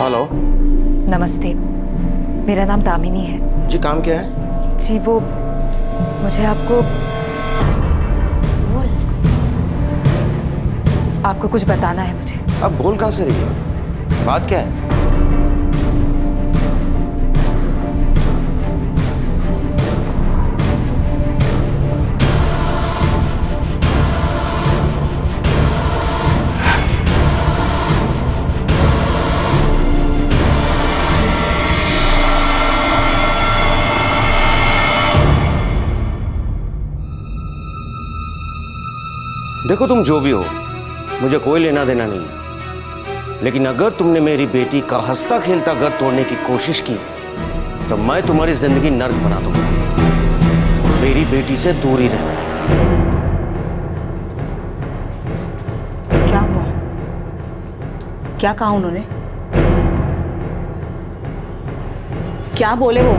हेलो। नमस्ते, मेरा नाम दामिनी है। जी काम क्या है? जी वो मुझे आपको कुछ बताना है मुझे। अब बोल कहाँ से रही है? बात क्या है? देखो तुम जो भी हो, मुझे कोई लेना देना नहीं है, लेकिन अगर तुमने मेरी beटी का हंसता खेलता घर तोड़ने की कोशिश की तो मैं तुम्हारी जिंदगी नर्क बना दूंगा। मेरी बेटी से दूर ही रहना। क्या हुआ? क्या कहा उन्होंने? क्या बोले वो?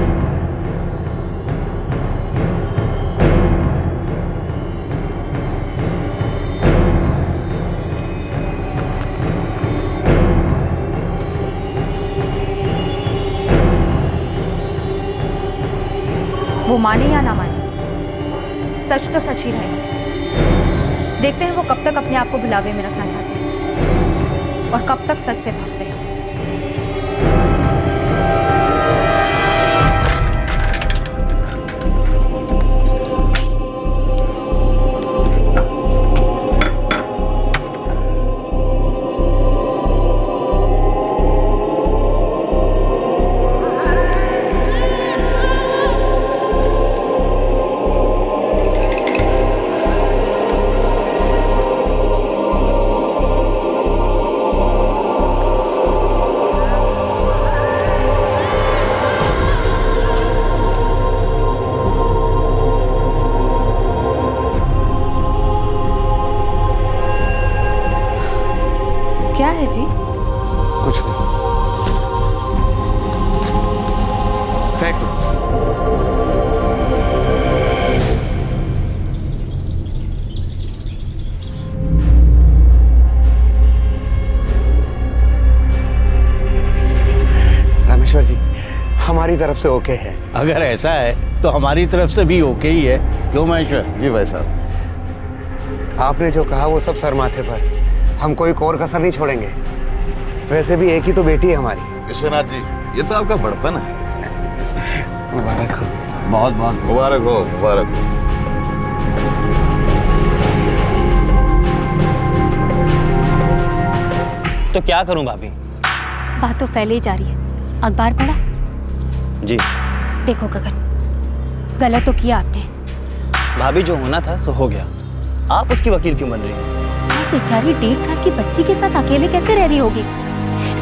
वो माने या ना माने, सच तो सच ही रहेगा। देखते हैं वो कब तक अपने आप को भुलावे में रखना चाहते हैं और कब तक सच से भागते हैं। महेश्वर जी, हमारी तरफ से ओके है। अगर ऐसा है तो हमारी तरफ से भी ओके ही है, क्यों महेश्वर? जी भाई साहब। आपने जो कहा वो सब सर माथे पर, हम कोई कोर कसर नहीं छोड़ेंगे। वैसे भी एक ही तो बेटी है हमारी। विश्वनाथ जी, ये तो आपका बड़पन है। मुबारक हो। बहुत बहुत मुबारक हो, मुबारक हो। तो क्या करूं भाभी? बात तो फैले ही जा रही है। अखबार पढ़ा? जी। देखो गगन, गलत तो किया आपने। भाभी जो होना था सो हो गया, आप उसकी वकील क्यों बन रही हैं? वो बेचारी 1.5 साल की बच्ची के साथ अकेले कैसे रह रही होगी?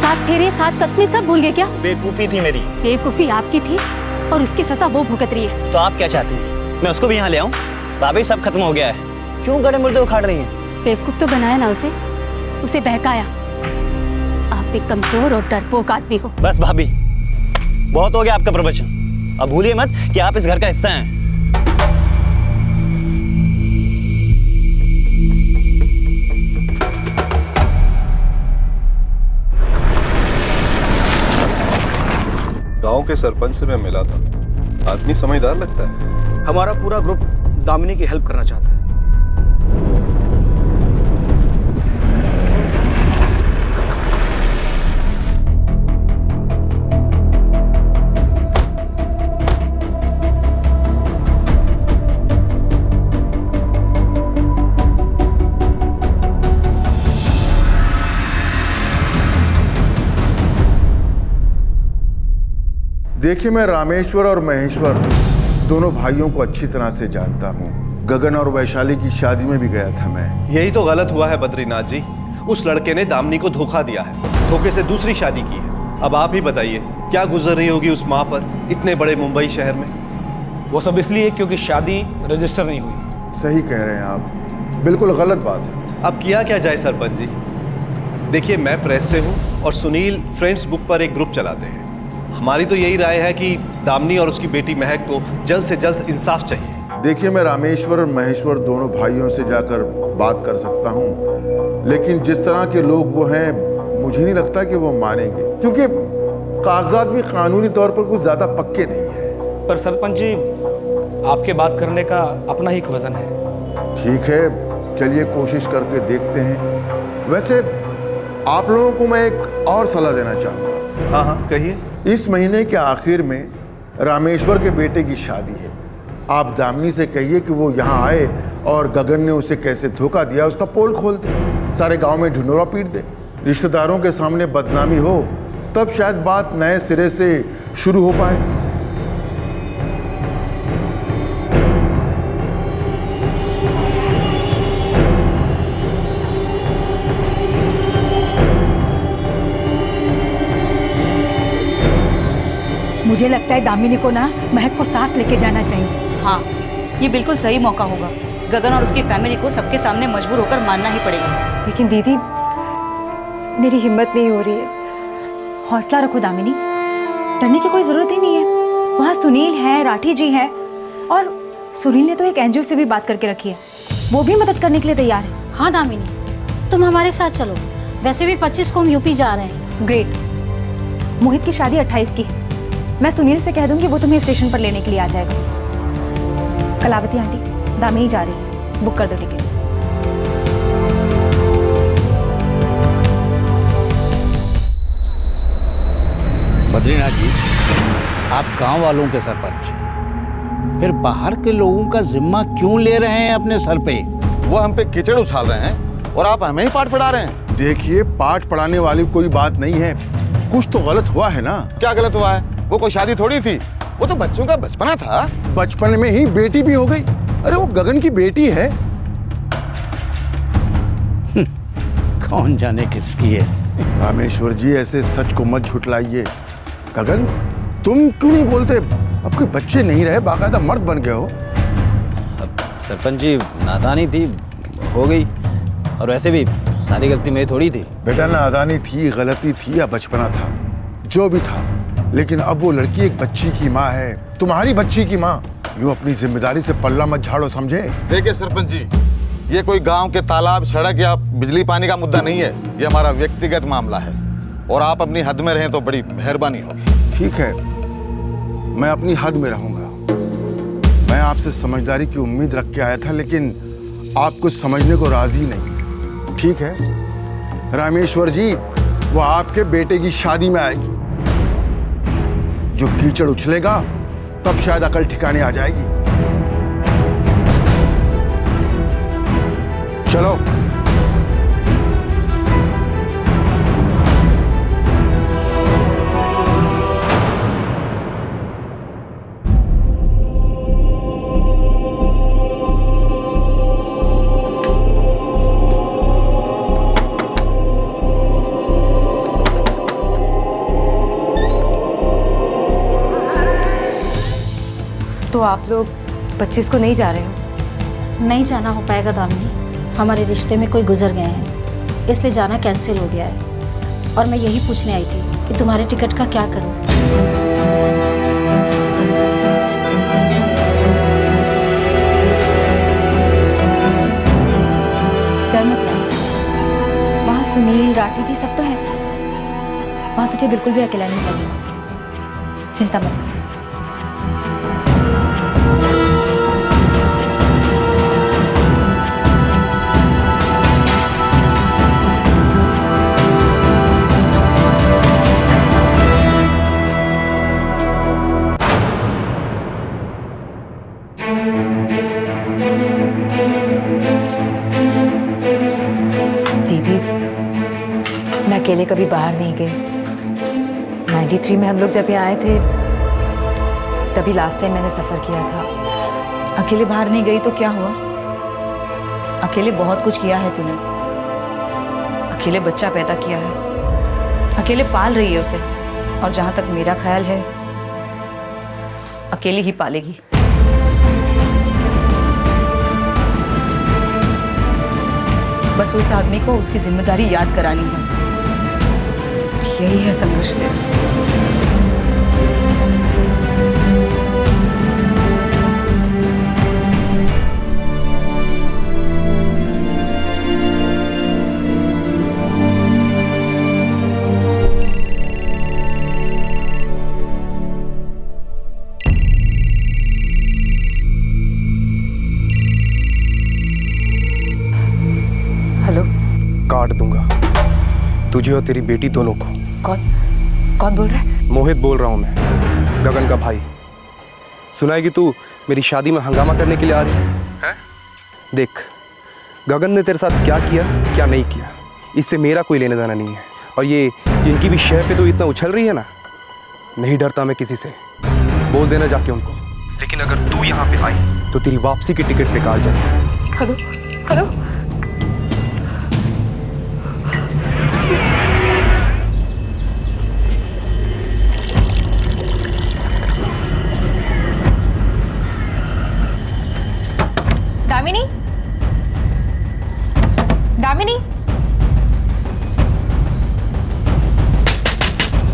7 फेरे 7 कस्में सब भूल गए क्या? बेवकूफी थी मेरी। बेवकूफी आपकी थी और उसकी सजा वो भुगत रही है। तो आप क्या चाहती हैं? मैं उसको भी यहाँ ले आऊँ? भाभी सब खत्म हो गया है, क्यों गड़े मुर्दे उखाड़ रही हैं? बेवकूफ तो बनाया ना उसे बहकाया। आप एक कमजोर और डरपोक आदमी हो। बस भाभी, बहुत हो गया आपका प्रवचन। अब भूलिए मत कि आप इस घर का हिस्सा हैं। गांव के सरपंच से मैं मिला था, आदमी समझदार लगता है। हमारा पूरा ग्रुप दामिनी की हेल्प करना चाहता है। देखिए, मैं रामेश्वर और महेश्वर दोनों भाइयों को अच्छी तरह से जानता हूँ। गगन और वैशाली की शादी में भी गया था मैं। यही तो गलत हुआ है बद्रीनाथ जी। उस लड़के ने दामिनी को धोखा दिया है, धोखे से दूसरी शादी की है। अब आप ही बताइए, क्या गुजर रही होगी उस माँ पर इतने बड़े मुंबई शहर में? वो सब इसलिए क्योंकि शादी रजिस्टर नहीं हुई। सही कह रहे हैं आप, बिल्कुल गलत बात है। अब किया क्या जाए सरपंच जी? देखिए, मैं प्रेस से हूँ और सुनील फ्रेंड्स बुक पर एक ग्रुप चलाते हैं। हमारी तो यही राय है कि दामिनी और उसकी बेटी महक को जल्द से जल्द इंसाफ चाहिए। देखिए, मैं रामेश्वर और महेश्वर दोनों भाइयों से जाकर बात कर सकता हूँ, लेकिन जिस तरह के लोग वो हैं, मुझे नहीं लगता कि वो मानेंगे, क्योंकि कागजात भी कानूनी तौर पर कुछ ज्यादा पक्के नहीं है। पर सरपंच जी, आपके बात करने का अपना ही एक वजन है। ठीक है, चलिए कोशिश करके देखते हैं। वैसे आप लोगों को मैं एक और सलाह देना चाहूँगा। हाँ हाँ, कहिए। इस महीने के आखिर में रामेश्वर के बेटे की शादी है। आप दामिनी से कहिए कि वो यहाँ आए और गगन ने उसे कैसे धोखा दिया उसका पोल खोल दे, सारे गांव में ढिंढोरा पीट दे। रिश्तेदारों के सामने बदनामी हो, तब शायद बात नए सिरे से शुरू हो पाए। मुझे लगता है दामिनी को ना महक को साथ लेके जाना चाहिए। हाँ, ये बिल्कुल सही मौका होगा। गगन और उसकी फैमिली को सबके सामने मजबूर होकर मानना ही पड़ेगा। लेकिन दीदी, मेरी हिम्मत नहीं हो रही है। हौसला रखो दामिनी, डरने की कोई जरूरत ही नहीं है। वहाँ सुनील है, राठी जी है, और सुनील ने तो एक एनजीओ से भी बात करके रखी है, वो भी मदद करने के लिए तैयार है। हाँ दामिनी, तुम हमारे साथ चलो। वैसे भी 25 को हम यूपी जा रहे हैं। ग्रेट। मोहित की शादी 28 की। मैं सुनील से कह दूंगी, वो तुम्हें स्टेशन पर लेने के लिए आ जाएगा। कलावती आंटी, दामिनी जा रही है, बुक कर दो टिकट। बद्रीनाथ जी, आप गांव वालों के सरपंच, फिर बाहर के लोगों का जिम्मा क्यों ले रहे हैं अपने सर पे? वो हम पे कीचड़ उछाल रहे हैं और आप हमें ही पाठ पढ़ा रहे हैं। देखिए, पाठ पढ़ाने वाली कोई बात नहीं है, कुछ तो गलत हुआ है ना। क्या गलत हुआ है? वो कोई शादी थोड़ी थी, वो तो बच्चों का बचपना था। बचपन में ही बेटी भी हो गई। अरे वो गगन की बेटी है। कौन जाने किसकी है। रामेश्वर जी, ऐसे सच को मत झुठलाइए। गगन, तुम क्यों नहीं बोलते? अब कोई बच्चे नहीं रहे, बाकायदा मर्द बन गए हो। सरपंच जी, नादानी थी, हो गई। और वैसे भी सारी गलती मेरी थोड़ी थी। बेटा, नादानी थी, गलती थी या बचपना था, जो भी था, लेकिन अब वो लड़की एक बच्ची की माँ है, तुम्हारी बच्ची की माँ। यूँ अपनी जिम्मेदारी से पल्ला मत झाड़ो, समझे? देखिए सरपंच जी, ये कोई गांव के तालाब, सड़क या बिजली पानी का मुद्दा नहीं है। ये हमारा व्यक्तिगत मामला है और आप अपनी हद में रहें तो बड़ी मेहरबानी होगी। ठीक है, मैं अपनी हद में रहूंगा। मैं आपसे समझदारी की उम्मीद रख के आया था, लेकिन आप कुछ समझने को राजी नहीं। ठीक है रामेश्वर जी, वो आपके बेटे की शादी में आएगी। जो कीचड़ उछलेगा तब शायद अकल ठिकाने आ जाएगी। चलो। तो आप लोग 25 को नहीं जा रहे हो? नहीं जाना हो पाएगा दामिनी, हमारे रिश्ते में कोई गुजर गए हैं, इसलिए जाना कैंसिल हो गया है। और मैं यही पूछने आई थी कि तुम्हारे टिकट का क्या करूं? डर मत लग, वहाँ सुनील, राठी जी सब तो हैं। वहाँ तुझे बिल्कुल भी अकेला नहीं लगेगा, चिंता मत कर। अकेले कभी बाहर नहीं गए। 93 में हम लोग जब यहाँ आए थे तभी लास्ट टाइम मैंने सफ़र किया था। अकेले बाहर नहीं गई तो क्या हुआ? अकेले बहुत कुछ किया है तूने। अकेले बच्चा पैदा किया है, अकेले पाल रही है उसे, और जहाँ तक मेरा ख्याल है अकेले ही पालेगी। बस उस आदमी को उसकी जिम्मेदारी याद करानी है। यही है संघर्ष तेरा। हेलो। काट दूंगा तुझे और तेरी बेटी दोनों को। कौन बोल रहा है? मोहित बोल रहा हूँ मैं, गगन का भाई। सुना है कि तू मेरी शादी में हंगामा करने के लिए आ रही है? देख, गगन ने तेरे साथ क्या किया क्या नहीं किया, इससे मेरा कोई लेना देना नहीं है। और ये जिनकी भी शय पे तो इतना उछल रही है ना, नहीं डरता मैं किसी से। बोल देना जाके उनको। लेकिन अगर तू यहाँ पे आई तो तेरी वापसी की टिकट बेकार जाएगी। Hello hello. दामिनी, दामिनी,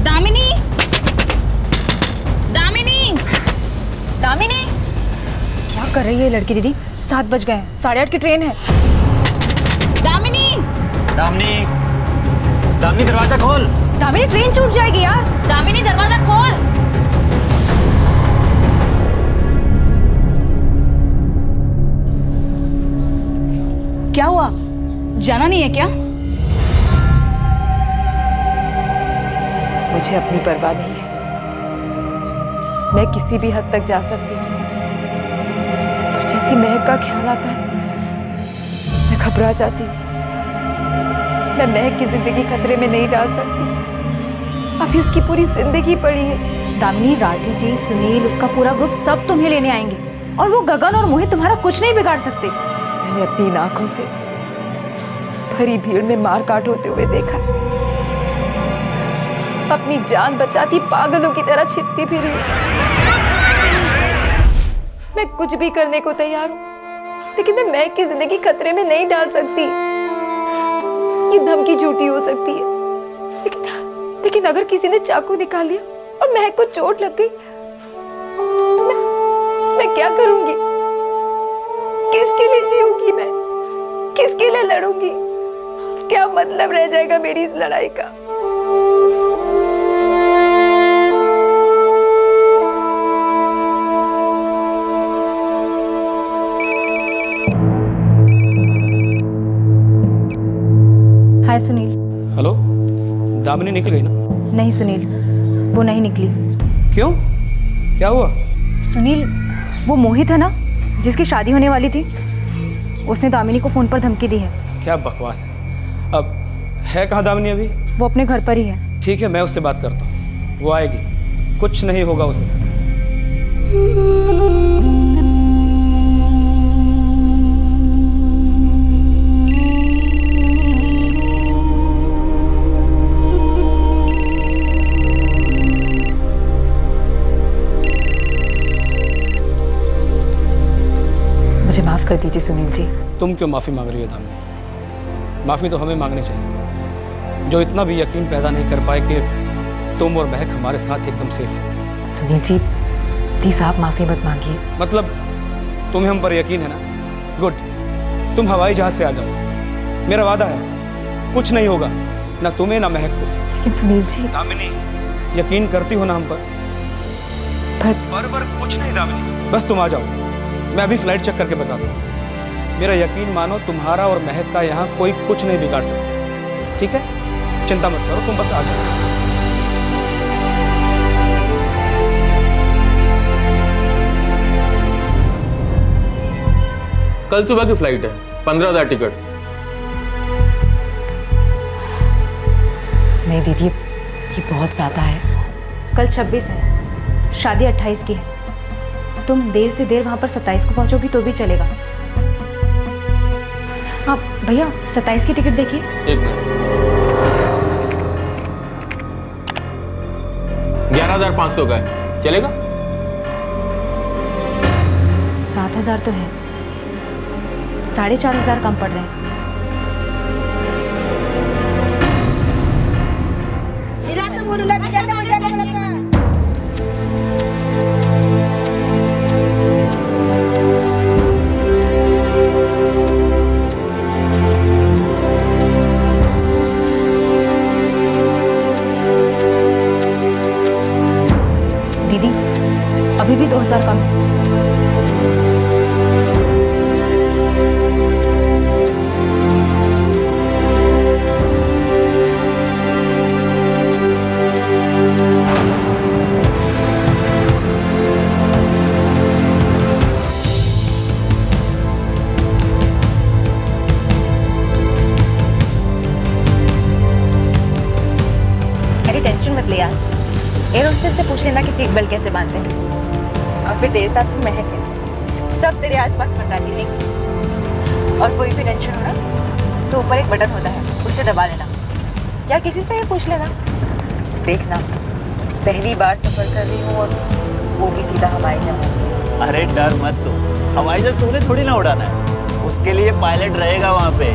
दामिनी, दामिनी, दामिनी, क्या कर रही है ये लड़की दीदी? 7 बज गए हैं, 8:30 की ट्रेन है। दामिनी, दामिनी, दामिनी दरवाजा खोल। दामिनी ट्रेन छूट जाएगी यार। दामिनी दरवाजा खोल। क्या हुआ? जाना नहीं है क्या? मुझे अपनी परवाह नहीं है। मैं किसी भी हद तक जा सकती हूँ, पर जैसी महक का ख्याल आता है मैं घबरा जाती हूँ। मैं महक की जिंदगी खतरे में नहीं डाल सकती। अभी उसकी पूरी जिंदगी पड़ी है। दामिनी, राठी जी, सुनील, उसका पूरा ग्रुप सब तुम्हें लेने आएंगे, और वो गगन और मोहित तुम्हारा कुछ नहीं बिगाड़ सकते। मैंने अपनी इन आंखों से भरी भीड़ में मार काट होते हुए देखा। अपनी जान बचाती पागलों की तरह छिपती फिरी। मैं कुछ भी करने को तैयार हूँ, लेकिन मैं महक की जिंदगी खतरे में नहीं डाल सकती। ये धमकी झूठी हो सकती है, लेकिन अगर किसी ने चाकू निकाल लिया और महक को चोट लग गई तो मैं क्या करूंगी? किसके लिए जीऊंगी मैं? किसके लिए लड़ूंगी? क्या मतलब रह जाएगा मेरी इस लड़ाई का? दामिनी निकल गई ना? नहीं सुनील, वो नहीं निकली। क्यों, क्या हुआ? सुनील, वो मोहित है ना जिसकी शादी होने वाली थी, उसने दामिनी को फ़ोन पर धमकी दी है। क्या बकवास है। अब है कहाँ दामिनी अभी? वो अपने घर पर ही है। ठीक है, मैं उससे बात करता हूँ, वो आएगी, कुछ नहीं होगा उसे। मुझे माफ़ कर दीजिए सुनील जी। तुम क्यों माफ़ी मांग रही हो दामिनी? माफ़ी तो हमें मांगनी चाहिए, जो इतना भी यकीन पैदा नहीं कर पाए कि तुम और महक हमारे साथ एकदम सेफ है। सुनील जी प्लीज़ आप माफ़ी मत मांगिए। मतलब तुम्हें हम पर यकीन है ना? गुड, तुम हवाई जहाज से आ जाओ, मेरा वादा है कुछ नहीं होगा, ना तुम्हें ना महक को। लेकिन सुनील जी। दामिनी, यकीन करती हो ना हम पर? पर कुछ नहीं दामिनी, बस तुम आ जाओ, मैं अभी फ्लाइट चेक करके बताता हूँ। मेरा यकीन मानो, तुम्हारा और महक का यहाँ कोई कुछ नहीं बिगाड़ सकता, ठीक है? चिंता मत करो, तुम बस आ जाओ। कल सुबह की फ्लाइट है, 15,000 टिकट। नहीं दीदी, ये बहुत ज़्यादा है। कल 26 है, शादी 28 की है। तुम देर से देर वहाँ पर 27 को पहुँचोगी तो भी चलेगा। हाँ भैया, 27 की टिकट देखिए। एक मिनट। 11,500 का है, चलेगा? 7,000 तो है, 4,500 कम पड़ रहे हैं। दीदी, अभी भी 2,000 कम है। अरे टेंशन मत ले यार, एयर होस्टेस से पूछ लेना कि सीट बेल्ट कैसे बांधते हैं। और फिर तेरे साथ भी महक है, सब तेरे आसपास मंडराती रहेंगी। और कोई भी टेंशन हो ना तो ऊपर एक बटन होता है, उसे दबा लेना या किसी से ही पूछ लेना। देखना, पहली बार सफर कर रही हूँ और वो भी सीधा हवाई जहाज में। अरे डर मत तू, हवाई जहाज तूने थोड़ी ना उड़ाना है, उसके लिए पायलट रहेगा वहाँ पे।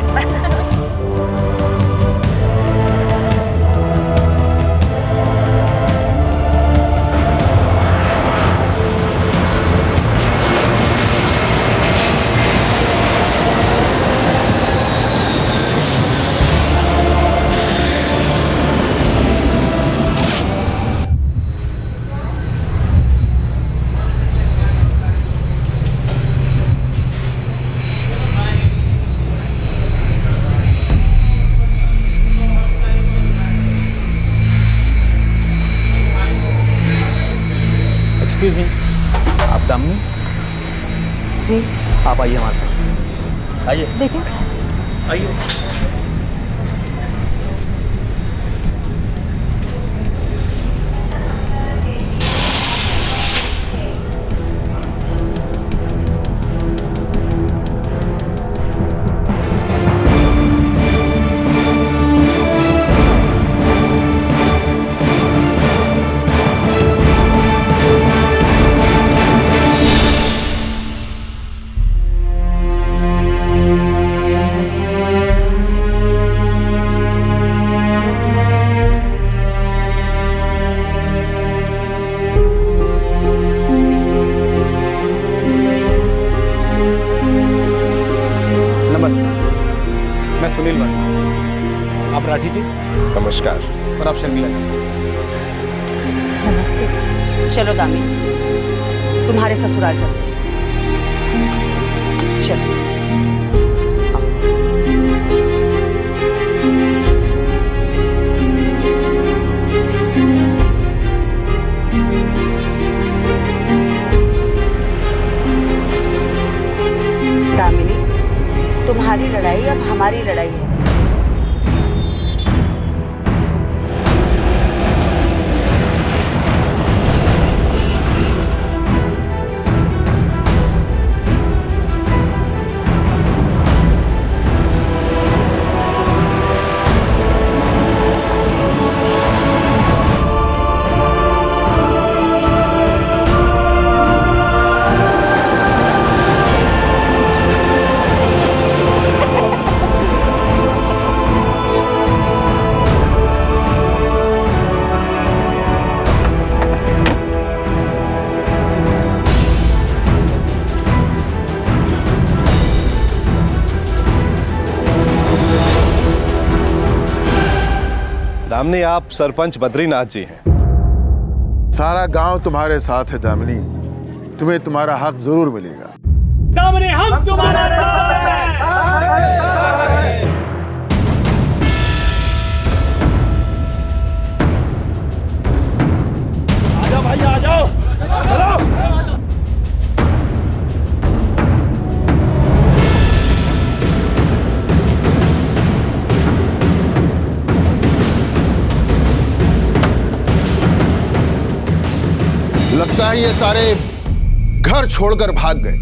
एक्सक्यूज मी, आप दामिनी जी? आप आइए हमारे साथ, आइए। देखिए, आइए। मैं सुनील वर्मा, आप राठी जी। नमस्कार। और आप शर्मिला जी। नमस्ते। चलो दामिनी, तुम्हारे ससुराल चलते हैं। चलो। तुम्हारी लड़ाई अब हमारी लड़ाई है। दामिनी, आप सरपंच बद्रीनाथ जी हैं। सारा गांव तुम्हारे साथ है दामिनी, तुम्हें तुम्हारा हक जरूर मिलेगा। दामिनी, हम तुम्हारे साथ हैं। आजाओ भाई, आ जाओ, चलो। लगता है ये सारे घर छोड़कर भाग गए।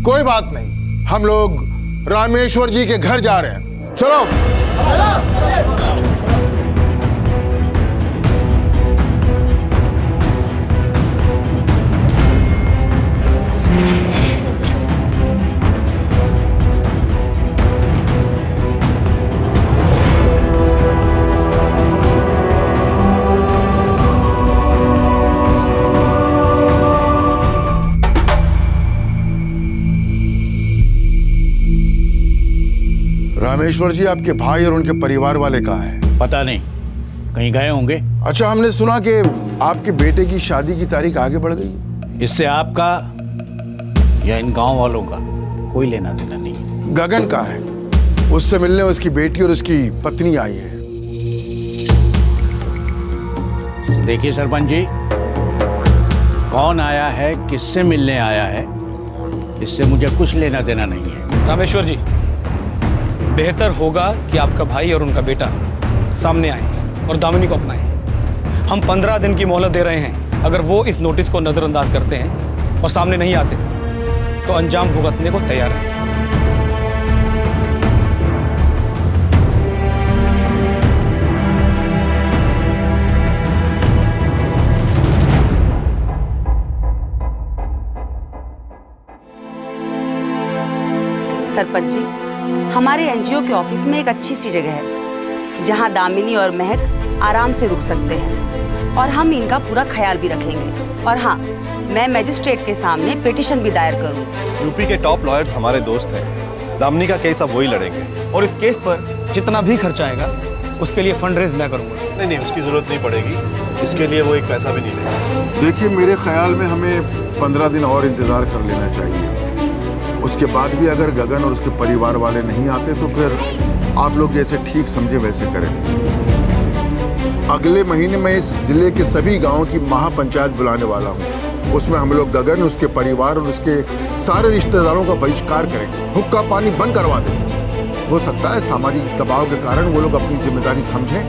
कोई बात नहीं, हम लोग रामेश्वर जी के घर जा रहे हैं। चलो। रामेश्वर जी, आपके भाई और उनके परिवार वाले कहाँ हैं? पता नहीं, कहीं गए होंगे। अच्छा, हमने सुना कि आपके बेटे की शादी की तारीख आगे बढ़ गई है। इससे आपका या इन गांव वालों का कोई लेना देना नहीं। गगन कहाँ है? उससे मिलने उसकी बेटी और उसकी पत्नी आई है। देखिए सरपंच जी, कौन आया है, किससे मिलने आया है, इससे मुझे कुछ लेना देना नहीं है। रामेश्वर जी, बेहतर होगा कि आपका भाई और उनका बेटा सामने आए और दामिनी को अपनाएं। हम 15 दिन की मोहलत दे रहे हैं। अगर वो इस नोटिस को नज़रअंदाज करते हैं और सामने नहीं आते तो अंजाम भुगतने को तैयार है। सरपंच जी, हमारे एनजीओ के ऑफिस में एक अच्छी सी जगह है जहां दामिनी और महक आराम से रुक सकते हैं और हम इनका पूरा ख्याल भी रखेंगे। और हाँ, मैं मजिस्ट्रेट के सामने पिटीशन भी दायर करूंगी। यूपी के टॉप लॉयर्स हमारे दोस्त हैं। दामिनी का केस अब वही लड़ेंगे और इस केस पर जितना भी खर्चा आएगा उसके लिए फंड रेज मैं करूंगा। नहीं, उसकी जरूरत नहीं पड़ेगी। इसके लिए वो एक पैसा भी नहीं देगा। देखिए, मेरे ख्याल में हमें 15 दिन और इंतजार कर लेना चाहिए। उसके बाद भी अगर गगन और उसके परिवार वाले नहीं आते तो फिर आप लोग जैसे ठीक समझे वैसे करें। अगले महीने में इस जिले के सभी गांवों की महापंचायत बुलाने वाला हूं। उसमें हम लोग गगन, उसके परिवार और उसके सारे रिश्तेदारों का बहिष्कार करेंगे। हुक्का पानी बंद करवा देंगे। हो सकता है सामाजिक दबाव के कारण वो लोग अपनी जिम्मेदारी समझें।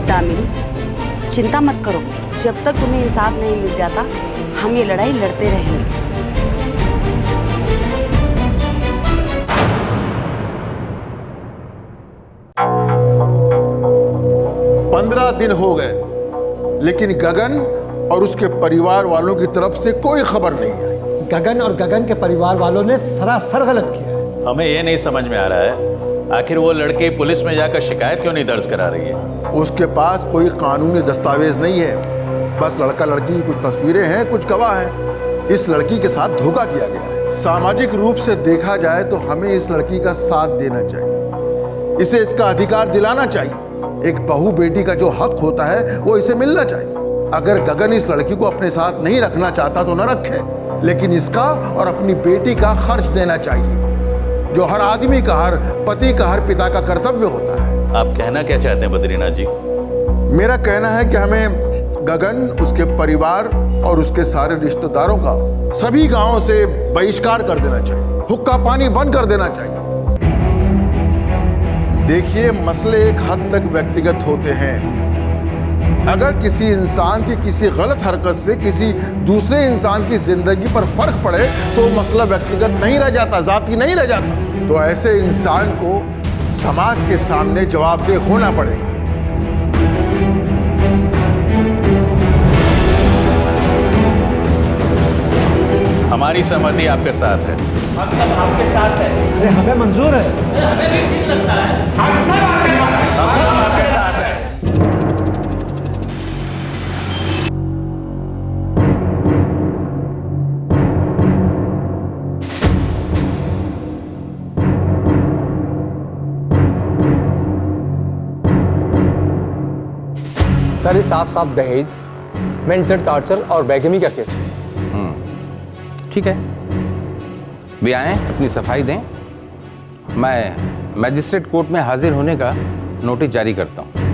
दामिनी, चिंता मत करो। जब तक तुम्हें इंसाफ नहीं मिल जाता हम ये लड़ाई लड़ते रहेंगे। 15 दिन हो गए लेकिन गगन और उसके परिवार वालों की तरफ से कोई खबर नहीं आई। गगन और गगन के परिवार वालों ने सरासर गलत किया है। हमें ये नहीं समझ में आ रहा है, आखिर वो लड़की पुलिस में जाकर शिकायत क्यों नहीं दर्ज करा रही है? उसके पास कोई कानूनी दस्तावेज नहीं है। बस लड़का लड़की की कुछ तस्वीरें हैं, कुछ गवाह हैं। इस लड़की के साथ धोखा किया गया है। सामाजिक रूप से देखा जाए तो हमें इस लड़की का साथ देना चाहिए। इसे इसका अधिकार दिलाना चाहिए। एक बहू बेटी का जो हक होता है वो इसे मिलना चाहिए। अगर गगन इस लड़की को अपने साथ नहीं रखना चाहता तो न रखे, लेकिन इसका और अपनी बेटी का खर्च देना चाहिए, जो हर आदमी का, हर पति का, हर पिता का कर्तव्य होता है। आप कहना क्या चाहते हैं बद्रीनाथ जी? मेरा कहना है कि हमें गगन, उसके परिवार और उसके सारे रिश्तेदारों का सभी गांवों से बहिष्कार कर देना चाहिए, हुक्का पानी बंद कर देना चाहिए। देखिए, मसले एक हद तक व्यक्तिगत होते हैं। अगर किसी इंसान की किसी गलत हरकत से किसी दूसरे इंसान की जिंदगी पर फर्क पड़े तो मसला व्यक्तिगत नहीं रह जाता, जाती नहीं रह जाता। तो ऐसे इंसान को समाज के सामने जवाबदेह होना पड़ेगा। हमारी सहमति आपके साथ है। हम सब आपके साथ है। अरे हमें मंजूर है। हमें भी ठीक लगता है। हम सब आपके साथ है। सर, ये साफ साफ दहेज, मेंटल टॉर्चर और बेगमी का केस है। ठीक है, भी आए अपनी सफाई दें। मैं मैजिस्ट्रेट कोर्ट में हाजिर होने का नोटिस जारी करता हूं।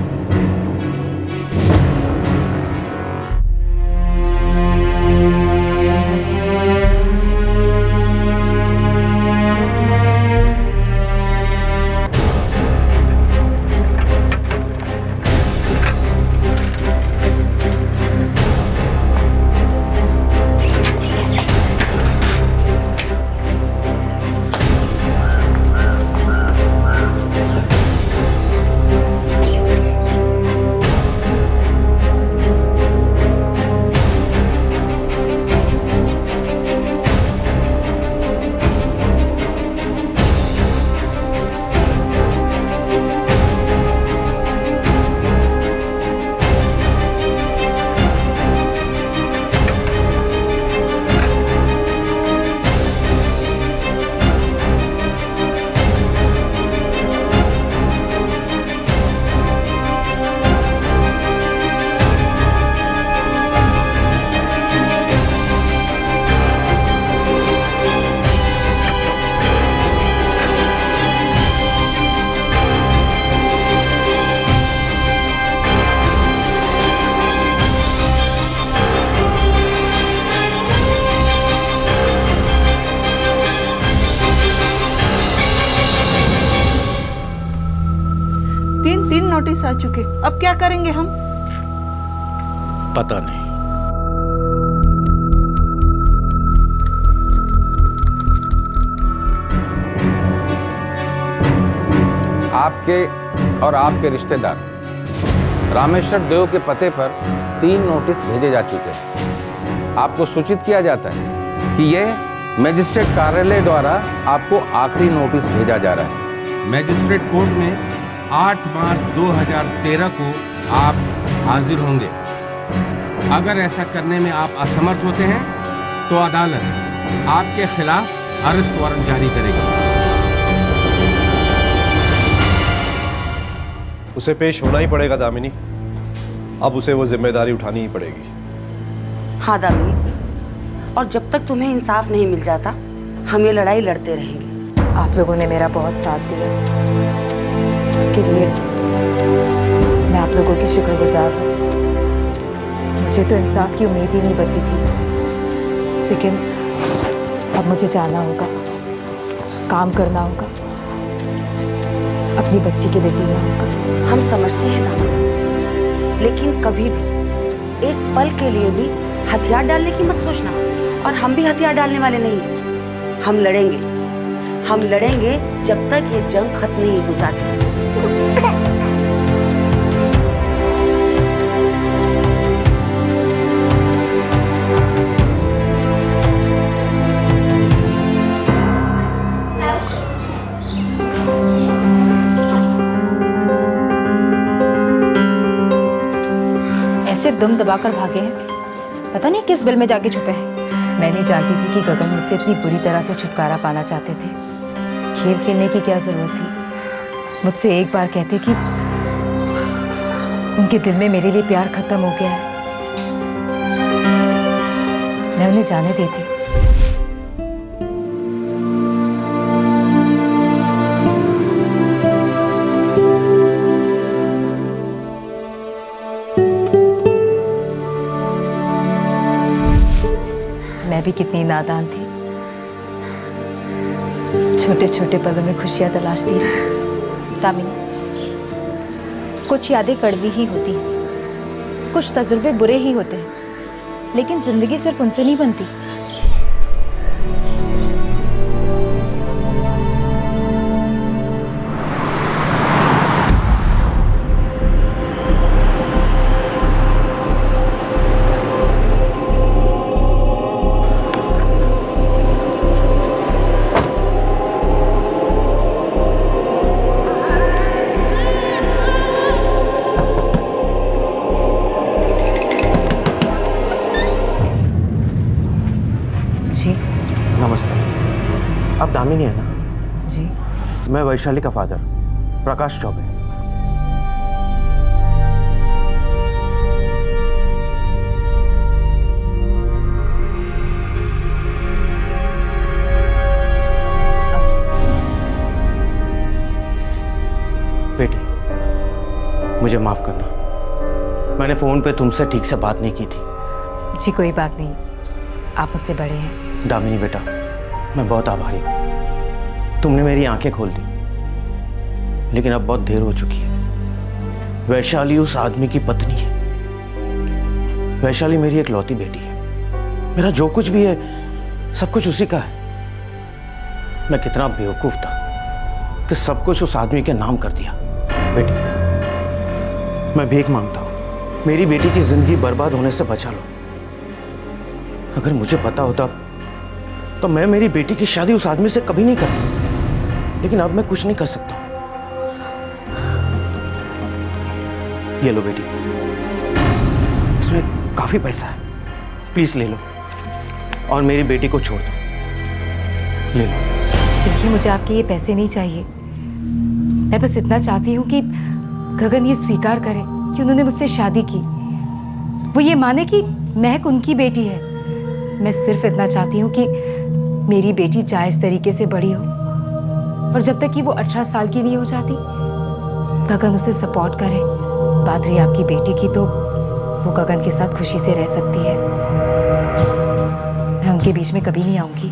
तीन नोटिस आ चुके, अब क्या करेंगे हम? पता नहीं। आपके और आपके रिश्तेदार रामेश्वर देव के पते पर 3 नोटिस भेजे जा चुके हैं। आपको सूचित किया जाता है कि यह मजिस्ट्रेट कार्यालय द्वारा आपको आखिरी नोटिस भेजा जा रहा है। मजिस्ट्रेट कोर्ट में 8 मार्च 2013 को आप हाजिर होंगे। अगर ऐसा करने में आप असमर्थ होते हैं तो अदालत आपके खिलाफ अरेस्ट वारंट जारी करेगी। उसे पेश होना ही पड़ेगा दामिनी, अब उसे वो जिम्मेदारी उठानी ही पड़ेगी। हाँ दामिनी, और जब तक तुम्हें इंसाफ नहीं मिल जाता हम ये लड़ाई लड़ते रहेंगे। आप लोगों ने मेरा बहुत साथ दिया, उसके लिए मैं आप लोगों की शुक्रगुजार हूँ। मुझे तो इंसाफ की उम्मीद ही नहीं बची थी, लेकिन अब मुझे जाना होगा, काम करना होगा, अपनी बच्ची के लिए जीना होगा। हम समझते हैं दामिनी, लेकिन कभी भी एक पल के लिए भी हथियार डालने की मत सोचना, और हम भी हथियार डालने वाले नहीं। हम लड़ेंगे जब तक ये जंग खत्म नहीं हो जाती। ऐसे दम दबाकर भागे हैं, पता नहीं किस बिल में जाके छुपे हैं। मैं नहीं जानती थी कि गगन मुझसे इतनी बुरी तरह से छुटकारा पाना चाहते थे। खेल खेलने की क्या जरूरत थी? मुझसे एक बार कहते कि उनके दिल में मेरे लिए प्यार खत्म हो गया है, मैं उन्हें जाने देती। मैं भी कितनी नादान थी, छोटे छोटे पलों में खुशियां तलाशती रही। दामिनी, कुछ यादें कड़वी ही होती हैं, कुछ तजुर्बे बुरे ही होते हैं, लेकिन जिंदगी सिर्फ उनसे नहीं बनती। नमस्ते। आप दामिनी है ना? जी। मैं वैशाली का फादर प्रकाश चौबे। बेटी, मुझे माफ करना, मैंने फोन पे तुमसे ठीक से बात नहीं की थी। जी कोई बात नहीं, आप मुझसे बड़े हैं। दामिनी बेटा, मैं बहुत आभारी हूँ, तुमने मेरी आंखें खोल दी, लेकिन अब बहुत देर हो चुकी है। वैशाली उस आदमी की पत्नी है। वैशाली मेरी एक लौती बेटी है। मेरा जो कुछ भी है सब कुछ उसी का है। मैं कितना बेवकूफ था कि सब कुछ उस आदमी के नाम कर दिया। बेटी, मैं भीख मांगता हूँ, मेरी बेटी की जिंदगी बर्बाद होने से बचा लो। अगर मुझे पता होता तो मैं मेरी बेटी की शादी उस आदमी से कभी नहीं करता, लेकिन अब मैं कुछ नहीं कर सकता। ये लो बेटी, इसमें काफी पैसा है, प्लीज ले लो और मेरी बेटी को छोड़ दो। ले लो। देखिए, मुझे आपके ये पैसे नहीं चाहिए। मैं बस इतना चाहती हूँ कि गगन ये स्वीकार करे कि उन्होंने मुझसे शादी की, वो ये माने कि महक उनकी बेटी है। मैं सिर्फ इतना चाहती हूँ कि मेरी बेटी जायज तरीके से बड़ी हो, और जब तक कि वो 18 साल की नहीं हो जाती, गगन उसे सपोर्ट करे। बात रही आपकी बेटी की, तो वो गगन के साथ खुशी से रह सकती है। मैं उनके बीच में कभी नहीं आऊंगी।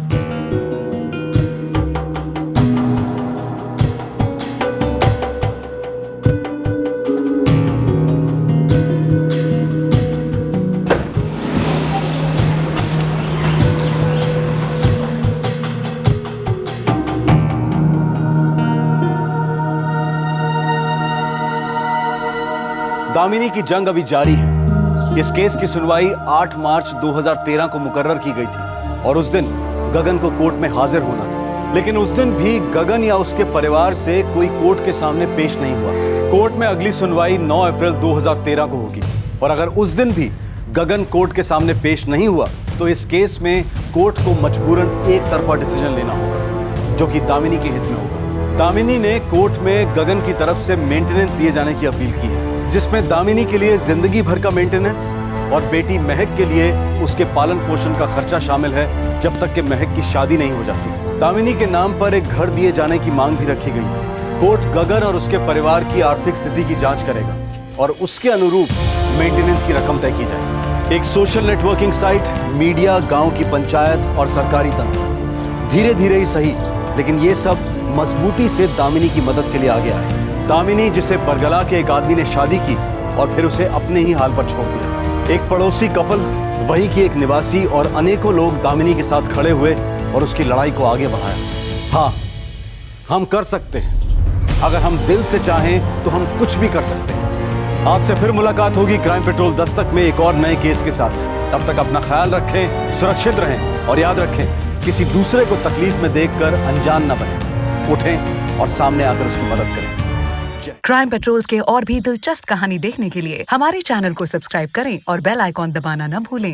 दामिनी की जंग अभी जारी है। इस केस की सुनवाई 8 मार्च 2013 को मुकर्रर की गई थी और उस दिन गगन को कोर्ट में हाजिर होना था, लेकिन उस दिन भी गगन या उसके परिवार से कोई कोर्ट के सामने पेश नहीं हुआ। कोर्ट में अगली सुनवाई 9 अप्रैल 2013 को होगी, और अगर उस दिन भी गगन कोर्ट के सामने पेश नहीं हुआ तो इस केस में कोर्ट को मजबूरन एक तरफा डिसीजन लेना होगा, जो कि दामिनी के हित में होगा। दामिनी ने कोर्ट में गगन की तरफ से मेंटेनेंस दिए जाने की अपील की है, जिसमें दामिनी के लिए जिंदगी भर का मेंटेनेंस और बेटी महक के लिए उसके पालन पोषण का खर्चा शामिल है, जब तक कि महक की शादी नहीं हो जाती। दामिनी के नाम पर एक घर दिए जाने की मांग भी रखी गई है। कोर्ट गगन और उसके परिवार की आर्थिक स्थिति की जांच करेगा और उसके अनुरूप मेंटेनेंस की रकम तय की जाएगी। एक सोशल नेटवर्किंग साइट, मीडिया, गांव की पंचायत और सरकारी तंत्र धीरे धीरे ही सही, लेकिन ये सब मजबूती से दामिनी की मदद के लिए आगे आए। दामिनी, जिसे बरगला के एक आदमी ने शादी की और फिर उसे अपने ही हाल पर छोड़ दिया। एक पड़ोसी कपल, वहीं की एक निवासी और अनेकों लोग दामिनी के साथ खड़े हुए और उसकी लड़ाई को आगे बढ़ाया। हाँ, हम कर सकते हैं। अगर हम दिल से चाहें तो हम कुछ भी कर सकते हैं। आपसे फिर मुलाकात होगी क्राइम पेट्रोल दस्तक में एक और नए केस के साथ। तब तक अपना ख्याल रखें, सुरक्षित रहें और याद रखें, किसी दूसरे को तकलीफ में देखकर अनजान न बने। उठें और सामने आकर उसकी मदद करें। क्राइम पेट्रोल के और भी दिलचस्प कहानी देखने के लिए हमारे चैनल को सब्सक्राइब करें और बेल आइकॉन दबाना न भूलें।